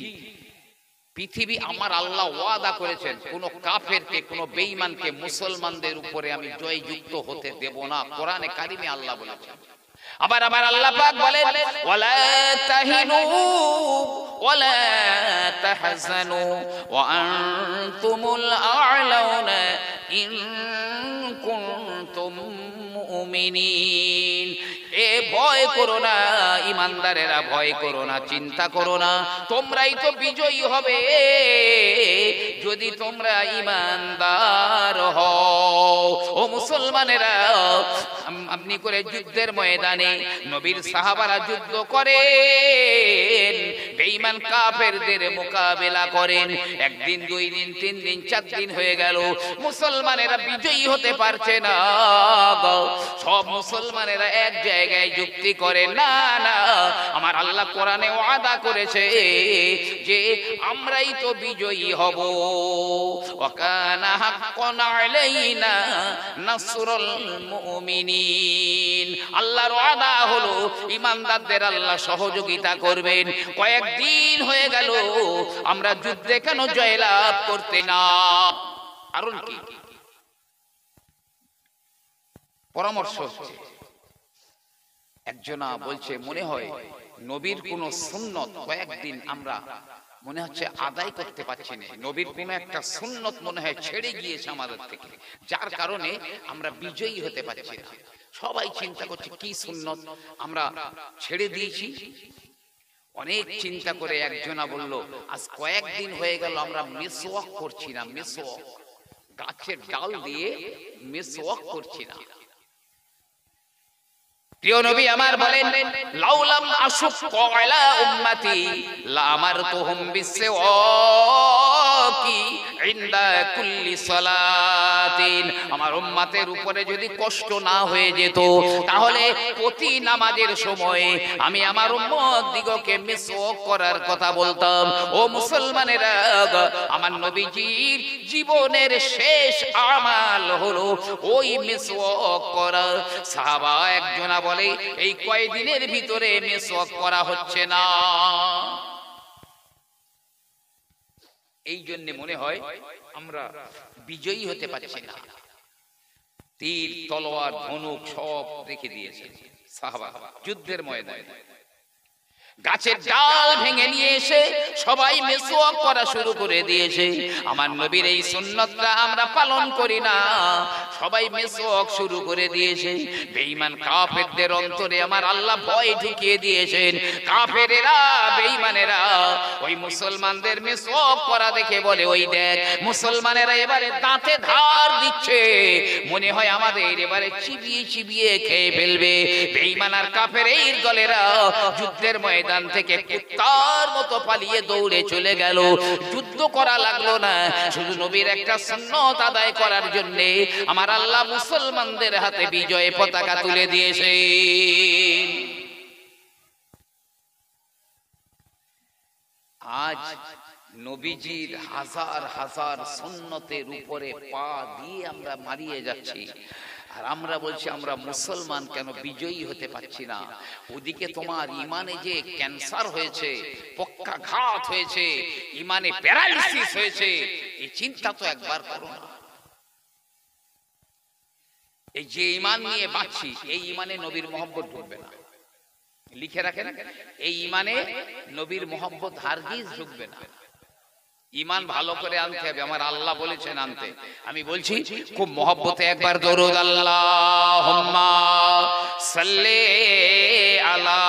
পৃথিবী, আমার আল্লাহ ওয়াদা করেছেন কোন কাফেরকে, কোন বেঈমানকে মুসলমানদের উপরে আমি জয়যুক্ত হতে দেব না। কোরআনে কারিমে আল্লাহ বলেছেন। আবার আবার আল্লাহ পাক বলেন ওয়ালা তাহিনু ওয়ালা তাহজানু ওয়া আনতুমুল আ'লাউনা ইন কুনতুম মুমিনিন। এ ভয় করো না, ইমানদারেরা ভয় করো না, চিন্তা করো না, তোমরাই তো বিজয়ী হবে যদি তোমরা ইমানদার হও। ও মুসলমানেরা, আপনি করে যুদ্ধের ময়দানে নবীর সাহাবারা যুদ্ধ করেন, বেঈমান কাফেরদের মোকাবেলা করেন। একদিন, দুই দিন, তিন দিন, চার দিন হয়ে গেল, মুসলমানেরা বিজয়ী হতে পারছে না। সব মুসলমানেরা এক জায়গায় যুক্তি করে, না না, আমার আল্লাহ কোরআনে ওয়াদা করেছে যে আমরাই তো বিজয়ী হব। ওয়াকানা হাক্কান আলাইনা নাসরুল মুমিনিন। আল্লাহর ওয়াদা হলো ঈমানদারদের আল্লাহ সহযোগিতা করবেন। কয়েকদিন হয়ে গেল আমরা যুদ্ধে কেন জয়লাভ করতে না? কারণ কি? পরামর্শ হচ্ছে, একজনা বলছে মনে হয় নবীর কোন সুন্নত কয়েকদিন আমরা মনে হচ্ছে আদায় করতে পারছি না, নবীর কোন একটা সুন্নত মনে হয় ছেড়ে গিয়েছে আমাদের থেকে, যার কারণে আমরা বিজয়ী হতে পারছি না। সবাই চিন্তা করছে কি সুন্নত আমরা ছেড়ে দিয়েছি। অনেক চিন্তা করে একজনা বলল, আজ কয়েকদিন হয়ে গেল আমরা মিসওয়াক করছি না, মিসওয়াক, গাছের ডাল দিয়ে মিসওয়াক করছি না। প্রিয় নবী আমার বলেন, লাউলাম আশুক্কা আলা উম্মতি লা আমারতুহুম বিসওয়াকি ইনদা কুল্লি সালাতিন। আমার উম্মতের উপরে যদি কষ্ট না হয়ে যেত, তাহলে প্রতি নামাজের সময় আমি আমার উম্মত দিগকে মিসওয়াক করার কথা বলতাম। ও মুসলমানেরা, আমার নবীজির জীবনের শেষ আমাল হলো ওই মিসওয়াক করা। সাহাবা একজনা বলে, এই কয়দিনের ভিতরে মিসওয়াক করা হচ্ছে না। এই জন্য মনে হয় আমরা বিজয়ী হতে পারছি না। তীর, তলোয়ার, ধনুক সব রেখে দিয়েছে সাহাবা যুদ্ধের ময়দানে। গাছের ডাল ভেঙে নিয়ে এসে সবাই মেসওয়াক করা শুরু করে দিয়েছে। আমার নবীর এই সুন্নতটা আমরা পালন করি না, সবাই মেসওয়াক শুরু করে দিয়েছে। বেঈমান কাফেরদের অন্তরে আমার আল্লাহ ভয় ঢুকিয়ে দিয়েছেন। কাফেরেরা, বেঈমানেরা ওই মুসলমানদের মেসওয়াক করা দেখে বলে, ওই দেখ মুসলমানেরা এবারে দাঁতে ধার দিচ্ছে, মনে হয় আমাদের এবারে চিবিয়ে চিবিয়ে খেয়ে ফেলবে। বেঈমান আর কাফেরের দলেরা যুদ্ধের ময়দান থেকে কুত্তার মতো পালিয়ে দৌড়ে চলে গেল। যুদ্ধ করা লাগলো না, শুধু নবীর একটা সুন্নত আদায় করার জন্য আমার আল্লাহ মুসলমানদের হাতে বিজয় পতাকা তুলে দিয়েছে। আজ নবীজির হাজার হাজার সুন্নতের উপরে পা দিয়ে আমরা মারিয়ে যাচ্ছি, আর আমরা বলছি আমরা মুসলমান, কেন বিজয়ী হতে পারছি না? ওদিকে তোমার ইমানে যে ক্যান্সার হয়েছে, পক্ষাঘাত হয়েছে, ইমানে প্যারালিসিস হয়েছে, এই চিন্তা তো একবার করো না। এই যে ইমান নিয়ে বাঁচছি, এই ইমানে নবীর মহব্বত ঢুকবে না। লিখে রাখেন, এই ইমানে নবীর মহব্বত হারগিজ ঢুকবে না। ইমান ভালো করে আনতে হবে, আমার আল্লাহ বলেছেন আনতে। আমি বলছি খুব মহব্বতে একবার দরুদ আল্লাহুম্মা সাল্লি আলা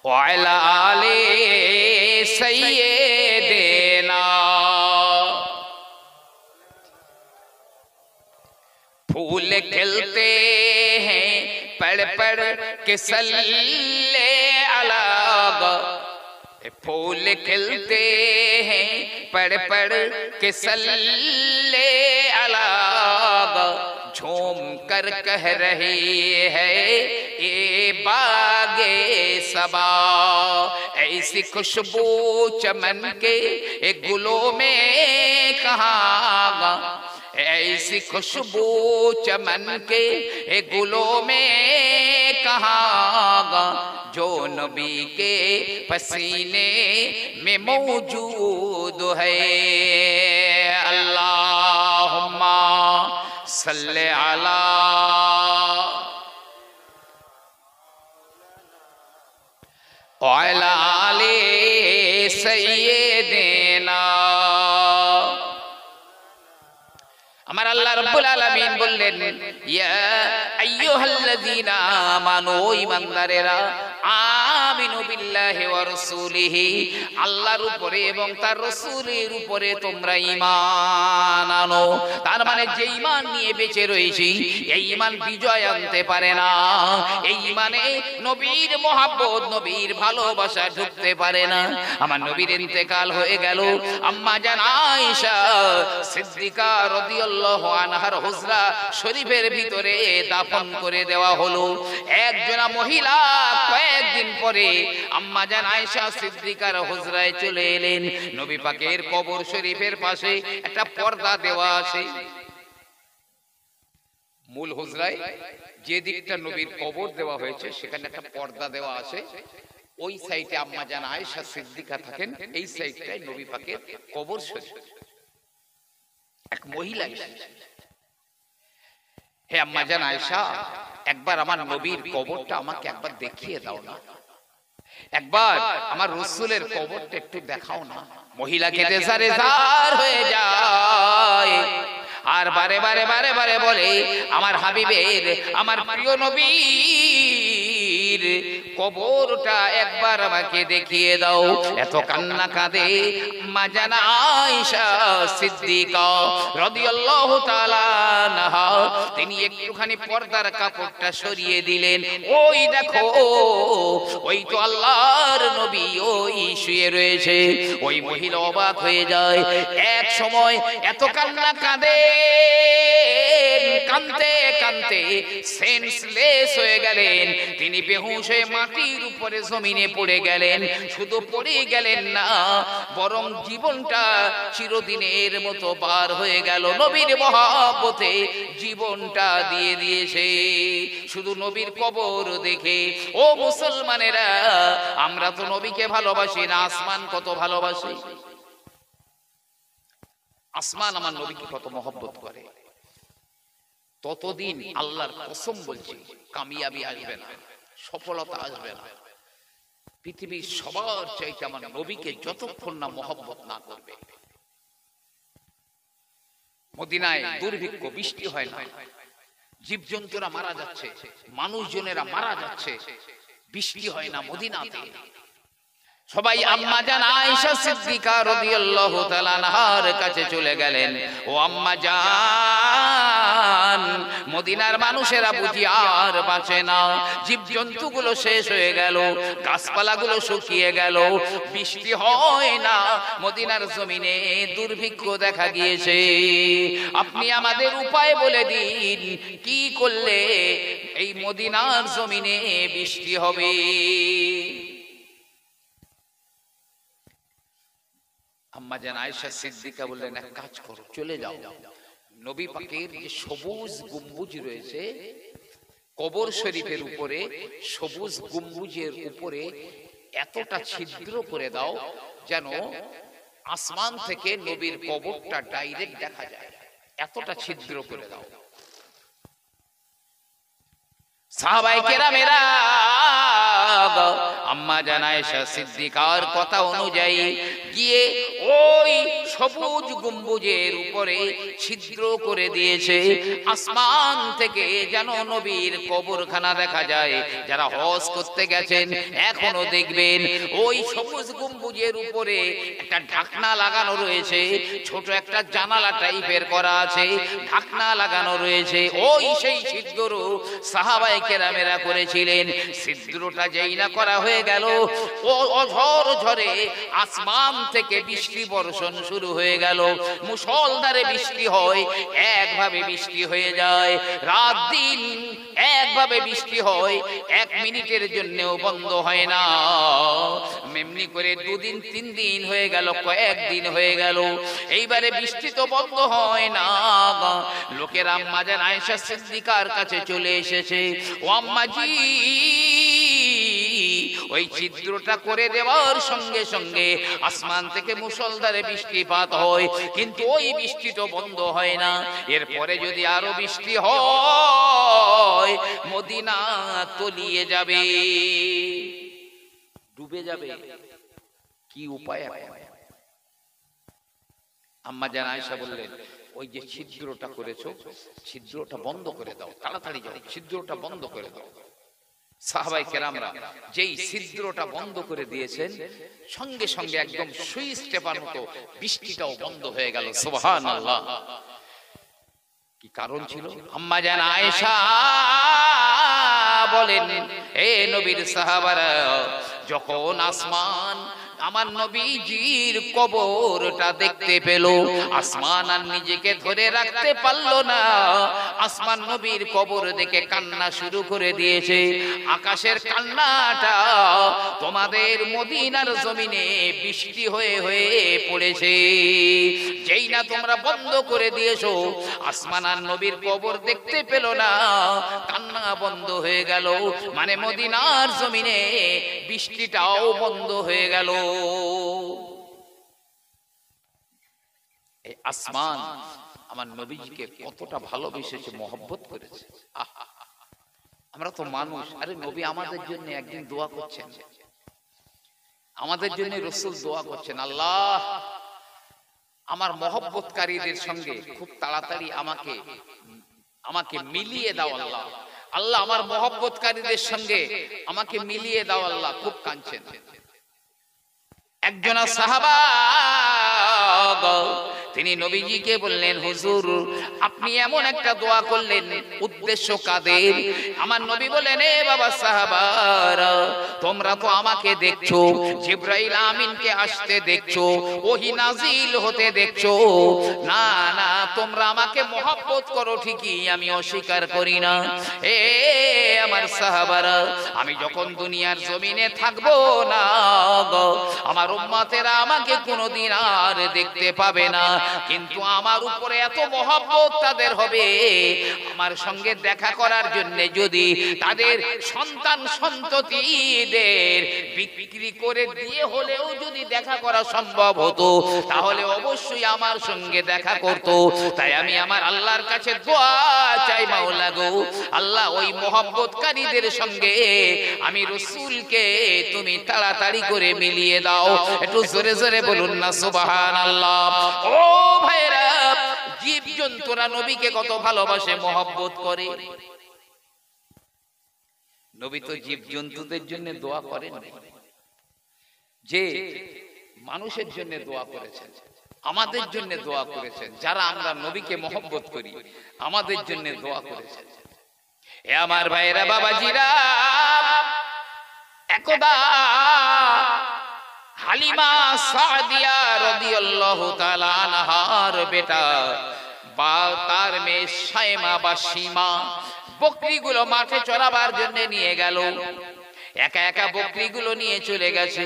ওয়া আলা আলি সাইয়্যিদিনা। फूल खिलते हैं पढ़ पढ़ के सल्ले अला, फूल खिलते हैं पढ़ पढ़ के सल्ले अला, झूम कर कह रही है ये बागे सबा, ऐसी खुशबू चमन के एक गुलों में कहाँ, ऐसी खुशबू चमन के गुलों में कहाँ, जो नबी के पसीने में मौजूद है। अल्लाहुम्मा सल्ले अला वअला आले सय्यिदिना। আমার আল্লাহ রাব্বুল আলামিন বললেন, ইয়া আইয়ুহাল্লাযীনা আমানু, ঈমানদারেরা, আমিনু বিল্লাহি ওয়া রাসূলিহি, আল্লাহর উপরে এবং তার রাসূলের উপরে তোমরা ঈমান আনো। তার মানে যে ঈমান নিয়ে বেঁচে রয়েছি, এই ঈমান বিজয় আনতে পারে না। এই ঈমানে নবীর মহব্বত, নবীর ভালোবাসা ঢুকতে পারে না। আমার নবীর ইন্তেকাল হয়ে গেল, আম্মা জান আয়েশা সিদ্দিকা রাদিয়াল্লাহু আনহার হুজরা শরীফের ভিতরে দাফন করে দেওয়া হলো। একজন মহিলা কয়েকদিন পরে আম্মা জান আয়েশা সিদ্দিকার হুজরায় চলে এলেন। নবী পাকের কবর শরীফের পাশে একটা পর্দা দেওয়া আছে। মূল হুজরায় যে দিকটা নবীর কবর দেওয়া হয়েছে সেখানে একটা পর্দা দেওয়া আছে। ওই সাইডে আম্মা জান আয়েশা সিদ্দিকা থাকেন, এই সাইডটায় নবী পাকের কবর শরীফ। এক মহিলা এসেছে, হে আম্মা জান আয়েশা, একবার আমার নবীর কবরটা আমাকে একবার দেখিয়ে দাও না, একবার আমার রাসূলের কবরটা একটু দেখাও না। মহিলা কেঁদে জারেজার হয়ে যায় আর বারে বারে বারে বারে বলে, আমার হাবিবের, আমার প্রিয় নবীর কবরটা একবার আমাকে দেখিয়ে দাও। এত কান্না কাঁদে আম্মা জান আয়েশা সিদ্দিকা রাদিয়াল্লাহু তাআলা আনহা। তিনি একটুখানি পর্দার কাপড়টা সরিয়ে দিলেন। ওই দেখো, ওই তো আল্লাহর নবী ওই শুয়ে রয়েছে। ওই মহিলা অবাক হয়ে যায়। এক সময় এত কান্না কাঁদে, কাঁদতে কাঁদতে সেন্সলেস হয়ে গেলেন। তিনি বেহুশ হয়ে মাটির উপরে জমিনে পড়ে গেলেন। শুধু পড়ে গেলেন না, বরং জীবনটা চিরদিনের মতো বার হয়ে গেল। নবীর মহব্বতে জীবনটা দিয়ে দিয়েছে শুধু নবীর কবর দেখে। ও মুসলমানেরা, আমরা তো নবীকে ভালোবাসি না, আসমান কত ভালোবাসি। আসমান আমার নবীকে কত মহব্বত করে। ততদিন আল্লাহর কসম বলছি কামিয়াবি আসবে না, সফলতা আসবে না। পৃথিবীর সবার চাইতে আমার নবীকে যতক্ষণ না মহব্বত না করবে। মদিনায় দুর্ভিক্ষ, বৃষ্টি হয় না, জীবজন্তুরা মারা যাচ্ছে, মানুষজনেরা মারা যাচ্ছে, বৃষ্টি হয় না মদিনাতে। সবাই আম্মা জান আয়েশা সিদ্দিকা রাদিয়াল্লাহু তাআলা আনহার কাছে চলে গেলেন। ও আম্মা জান, মদিনার মানুষেরা বুঝি আর বাঁচে না, জীবজন্তুগুলো শেষ হয়ে গেল, গাছপালাগুলো শুকিয়ে গেল, বৃষ্টি হয় না, মদিনার জমিনে দুর্ভিক্ষ দেখা গিয়েছে। আপনি আমাদের উপায় বলে দিন, কি করলে এই মদিনার জমিনে বৃষ্টি হবে? আম্মা জান আয়েশা সিদ্দিকা বললেন, এক কাজ করো, চলে যাও, নবী পাকের যে সবুজ গম্বুজ রয়েছে কবর শরীফের উপরে, সবুজ গম্বুজের উপরে এতটা ছিদ্র করে দাও যেন আসমান থেকে নবীর কবরটা ডাইরেক্ট দেখা যায়, এতটা ছিদ্র করে দাও। সাহাবায়ে কেরামেরা আম্মা জান আয়েশা সিদ্দিকার কথা অনুযায়ী গিয়ে ওই সবুজ গম্বুজের উপরে ছিদ্র করে দিয়েছে, আসমান থেকে যেন নবীর কবরখানা দেখা যায়। যারা হজ করতে গেছেন এখনো দেখবেন ওই সবুজ গম্বুজের উপরে একটা ঢাকনা লাগানো রয়েছে, ছোট একটা জানালা টাইপের করা আছে, ঢাকনা লাগানো রয়েছে। ওই সেই ছিদ্র সাহাবায়ে কেরামেরা করেছিলেন। ছিদ্রটা যেই না করা হয়ে গেল, ও অঝর ঝরে আসমান থেকে বৃষ্টি বর্ষণ শুরু হয়ে গেল। মুষলধারে বৃষ্টি হয়, একভাবে বৃষ্টি হয়ে যায়, রাত দিন একভাবে বৃষ্টি হয়, 1 মিনিটের জন্যও বন্ধ হয় না। এমনি করে 2 দিন 3 দিন হয়ে গেল, কয়েকদিন হয়ে গেল, এইবারে বৃষ্টি তো বন্ধ হয় না। লোকেরা আম্মা জান আয়েশা সিদ্দিকার কাছে চলে এসেছে, ও আম্মাজি, ওই ছিদ্রটা করে দেওয়ার সঙ্গে সঙ্গে আসমান থেকে মুষলধারে বৃষ্টিপাত হয়, কিন্তু ওই বৃষ্টি তো বন্ধ হয় না। এরপরে যদি আরো বৃষ্টি হয়, মদিনা তলিয়ে যাবে, ডুবে যাবে। কি উপায়? আম্মা জান আয়েশা বললেন, ওই যে ছিদ্রটা করেছো, ছিদ্রটা বন্ধ করে দাও, তাড়াতাড়ি যাও, ছিদ্রটা বন্ধ করে দাও। সাহাবায়ে কেরামরা যেই ছিদ্রটা বন্ধ করে দিয়েছেন, সঙ্গে সঙ্গে একদম সুইচ টেপার মতো বৃষ্টিটাও বন্ধ হয়ে গেল। সুবহানাল্লাহ। কি কারণ ছিল? আম্মা জান আয়েশা বলেন, হে নবীর সাহাবারা, যখন আসমান আমার নবীজির কবরটা দেখতে পেল, আসমান আর নিজেকে ধরে রাখতে পারল না, আসমান নবীর কবর দেখে কান্না শুরু করে দিয়েছে। আকাশের কান্নাটা তোমাদের মদিনার জমিনে বৃষ্টি হয়ে হয়ে পড়েছে। যেই না তোমরা বন্ধ করে দিয়েছো, আসমান আর নবীর কবর দেখতে পেল না, কান্না বন্ধ হয়ে গেল, মানে মদিনার জমিনে বৃষ্টিটাও বন্ধ হয়ে গেল। এই আসমান আমার নবীজিকে কতটা ভালোবেসেছে, মহব্বত করেছে। আমরা তো মানুষ, আরে নবী আমাদের জন্য একদিন দোয়া করছেন, আমাদের জন্য রাসূল দোয়া করছেন, আল্লাহ আমার মহব্বতকারীদের সঙ্গে খুব তাড়াতাড়ি আমাকে মিলিয়ে দাও আল্লাহ, আল্লাহ আমার মহব্বতকারীদের সঙ্গে আমাকে মিলিয়ে দাও আল্লাহ। খুব কাঁদছেন। একজন সাহাবা তিনি নবীজিকে বললেন, হুজুর আপনি এমন একটা দোয়া করলেন, উদ্দেশ্য কাদের? আমার নবী বলেন, এ বাবা সাহাবারা, তোমরা তো আমাকে দেখছো, জিবরাইল আমিনকে আসতে দেখছো, ওহী নাজিল হতে দেখছো, না না তোমরা আমাকে মহব্বত করো ঠিকই, আমি অস্বীকার করি না। এ আমার সাহাবারা, আমি যখন দুনিয়ার জমিনে থাকবো না, আমার উম্মতেরা আমাকে কোনোদিন আর দেখতে পাবে না, কিন্তু আমার উপরে এত মহব্বত তাদের হবে, আমার সঙ্গে দেখা করার জন্য যদি তাদের সন্তান সন্ততিদের বিক্রি করে দিয়ে হলেও যদি দেখা করা সম্ভব হতো, তাহলে অবশ্যই আমার সঙ্গে দেখা করতো। তাই আমি আমার আল্লাহর কাছে দোয়া চাই, মাওলা গো আল্লাহ, ওই মহব্বতকারীদের সঙ্গে আমি রাসূলকে তুমি তাড়াতাড়ি করে মিলিয়ে দাও। একটু জোরে জোরে বলুন না সুবহানাল্লাহ। ও ভাইরা, জীব জন্তুরা নবীকে কত ভালোবাসে, মহব্বত করে। নবী তো জীব জন্তুদের জন্য দোয়া করেন, যে মানুষের জন্য দোয়া করেছেন, আমাদের জন্য দোয়া করেছেন। যারা আমরা নবীকে মহব্বত করি আমাদের জন্য দোয়া করেছেন। এ আমার ভাইরা, বাবাজিরা, একদা হালিমা সাদিয়া রাদিয়াল্লাহু তাআলা আনহার বেটা বা তার মেয়ে সাইমা বা সীমা বকরিগুলো মাঠে চরাবার জন্য নিয়ে গেল। একা একা বকরিগুলো নিয়ে চলে গেছে।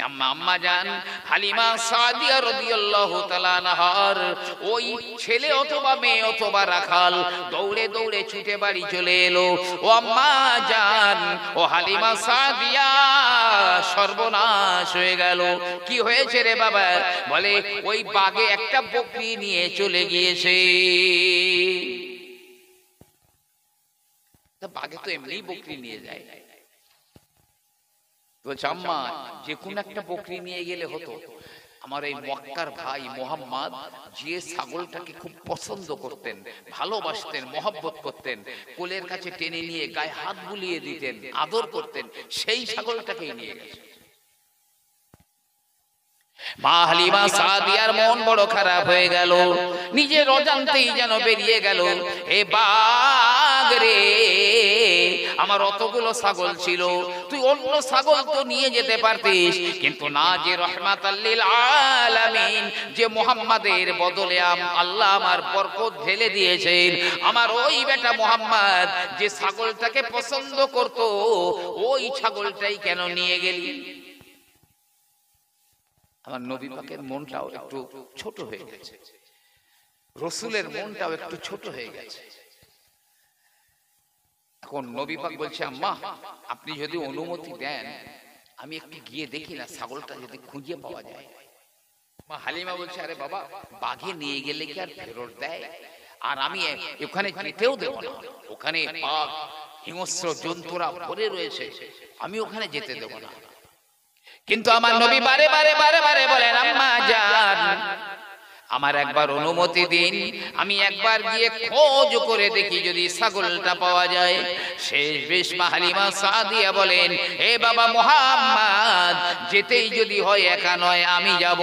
আম্মা জান হালিমা সাদিয়া রাদিয়াল্লাহু তাআলা আনহার ওই ছেলে অথবা মেয়ে অথবা রাখাল দৌড়ে দৌড়ে ছুটে বাড়ি চলে এলো। ও আম্মা জান, ও হালিমা সাদিয়া, সর্বনাশ হয়ে গেল। কি হয়েছে রে বাবা? বলে ওই বাগে একটা বকরি নিয়ে চলে গিয়েছে। বাগে তো এমনি বকরি নিয়ে যায়। আম্মা, যে কোন একটা বকরি নিয়ে গেলে হতো। আমার এই মক্কার ভাই মোহাম্মদ যে ছাগলটাকে খুব পছন্দ করতেন, ভালোবাসতেন, মহব্বত করতেন, কোলের কাছে টেনে নিয়ে গায়ে হাত বুলিয়ে দিতেন, আদর করতেন, সেই ছাগলটাকেই নিয়ে গেছে। মা হালিমা সাদিয়ার মন বড় খারাপ হয়ে গেল, নিজের অজান্তেই যেন বেরিয়ে গেল, এ বাঘ রে, আমার অতগুলো ছাগল ছিল, তুই অন্য ছাগল তো নিয়ে যেতে পারতিস, কিন্তু না, যে রহমাতাল লিল আলামিন, যে মুহাম্মাদের বদলে আল্লাহ আমার বরকত ঢেলে দিয়েছেন, আমার ওই বেটা মুহাম্মদ যে ছাগলটাকে পছন্দ করত, ওই ছাগলটাই কেন নিয়ে গেলি? আমার নবী পাকের মনটাও একটু ছোট হয়ে গেছে, রাসূলের মনটাও একটু ছোট হয়ে গেছে। এখন নবী পাক বলছে, আম্মা আপনি যদি অনুমতি দেন আমি একটু গিয়ে দেখি না ছাগলটা যদি খুঁজে পাওয়া যায়। মা হালিমা বলছে, আরে বাবা, বাঘে নিয়ে গেলে কি আর ফেরত দেয়? আর আমি ওখানে যেতেও দেব না, ওখানে বাঘ হিংস্র জন্তুরা ভরে রয়েছে, আমি ওখানে যেতে দেব না। কিন্তু আমার নবী বারে বারে বারে বারে বলেন, আম্মা জান আমার একবার অনুমতি দিন, আমি একবার গিয়ে খোঁজ করে দেখি যদি ছাগলটা পাওয়া যায়। শেষ মা হালিমা সাদিয়া বলেন, এ বাবা মুহাম্মদ, যেতেই যদি হয় একা নয় আমি যাব,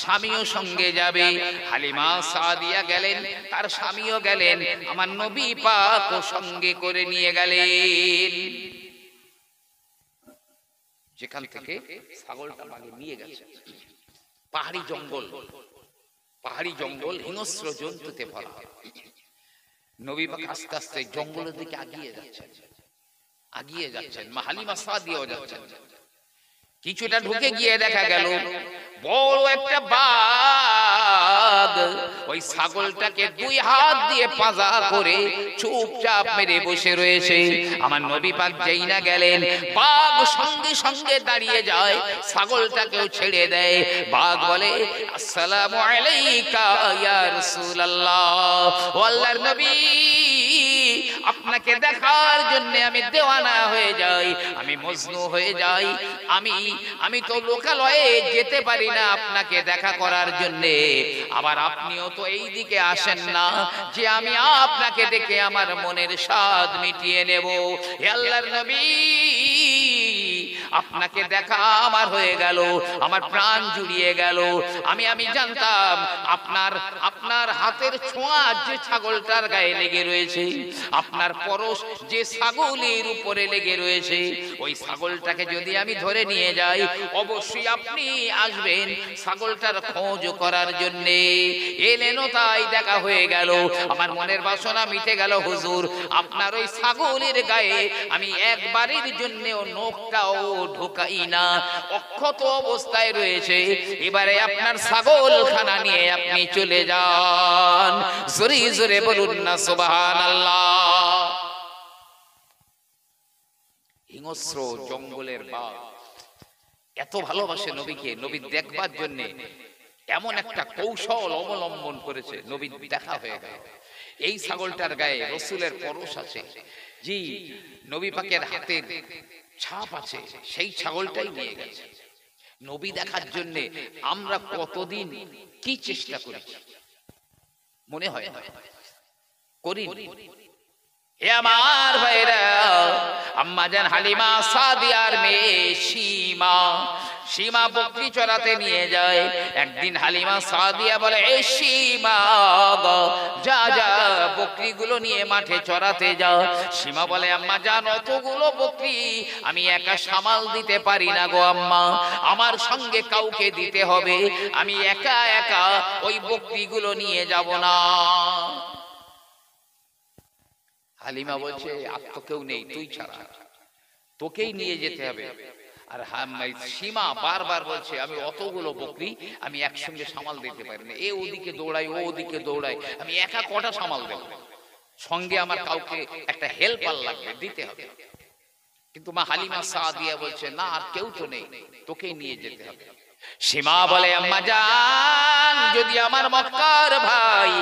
স্বামীও সঙ্গে যাবে। হালিমা সাদিয়া গেলেন, তার স্বামীও গেলেন, আমার নবী পাক সঙ্গে করে নিয়ে গেলেন। যেখান থেকে ছাগলটা বাগে নিয়ে গেছে, পাহাড়ি জঙ্গল, পাহাড়ি জঙ্গল হিংস্র জন্তুতে ভরা। নবী পাক আস্তে আস্তে জঙ্গলের দিকে আগিয়ে যাচ্ছেন, মা হালিমা সাদিয়াও যাচ্ছেন। কিছুটা ঢুকে গিয়ে দেখা গেল বড় একটা বাঘ ওই ছাগলটাকে দুই হাত দিয়ে পাঁজা করে চুপচাপ মেরে বসে রয়েছে। আমার নবী পাক যেই না গেলেন, বাঘ সঙ্গে সঙ্গে দাঁড়িয়ে যায়, ছাগলটাকেও ছেড়ে দেয়। বাঘ বলে, আসসালামু আলাইকা ইয়া রাসূলুল্লাহ, ও আল্লাহর নবী, আপনাকে দেখার জন্য আমি দেওয়ানা হয়ে যাই, আমি মজনু হয়ে যাই। আমি তো লোকালয়ে যেতে পারি না আপনাকে দেখা করার জন্য, আবার আপনিও তো এই দিকে আসেন না যে আমি আপনাকে দেখে আমার মনের স্বাদ মিটিয়ে নেব। হে আল্লাহর নবী, আপনাকে দেখা আমার হয়ে গেল, আমার প্রাণ জুড়িয়ে গেল। আমি জানতাম আপনার হাতের ছোঁয়া যে ছাগলটার গায়ে লেগে রয়েছে, আপনার পরশ যে ছাগলের উপরে লেগে রয়েছে, ওই ছাগলটাকে যদি আমি ধরে নিয়ে যাই, অবশ্যই আপনি আসবেন ছাগলটার খোঁজ করার জন্য। এলেনও, তাই দেখা হয়ে গেল, আমার মনের বাসনা মিটে গেল। হুজুর, আপনার ওই ছাগলের গায়ে আমি একবারের জন্য নখটাও ঢোকাই না, অক্ষত অবস্থায় রয়েছে। এবারে আপনার ছাগলখানা নিয়ে আপনি চলে যান। জোরে জোরে বলুন না সুবহানাল্লাহ। হিংস্র জঙ্গলের বাঘ এত ভালোবাসে নবীকে, নবী দেখবার জন্য এমন একটা কৌশল অবলম্বন করেছে, নবীর দেখা হয়ে গেল। এই ছাগলটার গায়ে রসুলের পরশ আছে, জি নবী পাকের হাতের ছাপ আছে, সেই ছাগলটাই নিয়ে গেছে। নবী দেখার জন্য আমরা কতদিন কি চেষ্টা করেছি মনে হয় করি। এ আমার ভাইরা, আম্মাজান হালিমা সাদিয়ার মেয়ে সীমা, সীমা বকরি চড়াতে নিয়ে যায়। একদিন হালিমা সাদিয়া বলে, এ সীমা যা যা বকরিগুলো নিয়ে মাঠে চড়াতে যাও। সীমা বলে, আম্মা জান অতগুলো বকরি আমি একা সামাল দিতে পারি না গো আম্মা, আমার সঙ্গে কাউকে দিতে হবে, আমি একা একা ওই বকরিগুলো নিয়ে যাব না। হালিমা বলছে, আর তো কেউ নেই, তুই ছাড়া, তোকেই নিয়ে যেতে হবে। আর সীমা বারবার বলছে, আমি অতগুলো বকরি আমি একসঙ্গে সামাল দিতে পারি না, এ ওদিকে দৌড়াই ও ওদিকে দৌড়াই, আমি একা কটা সামাল দেব, সঙ্গে আমার কাউকে একটা হেল্পার লাগবে, দিতে হবে। কিন্তু মা হালিমা সাদিয়া বলছে, না আর কেউ তো নেই, তোকেই নিয়ে যেতে হবে। সীমা বলে, আম্মা জান যদি আমার মক্কার ভাই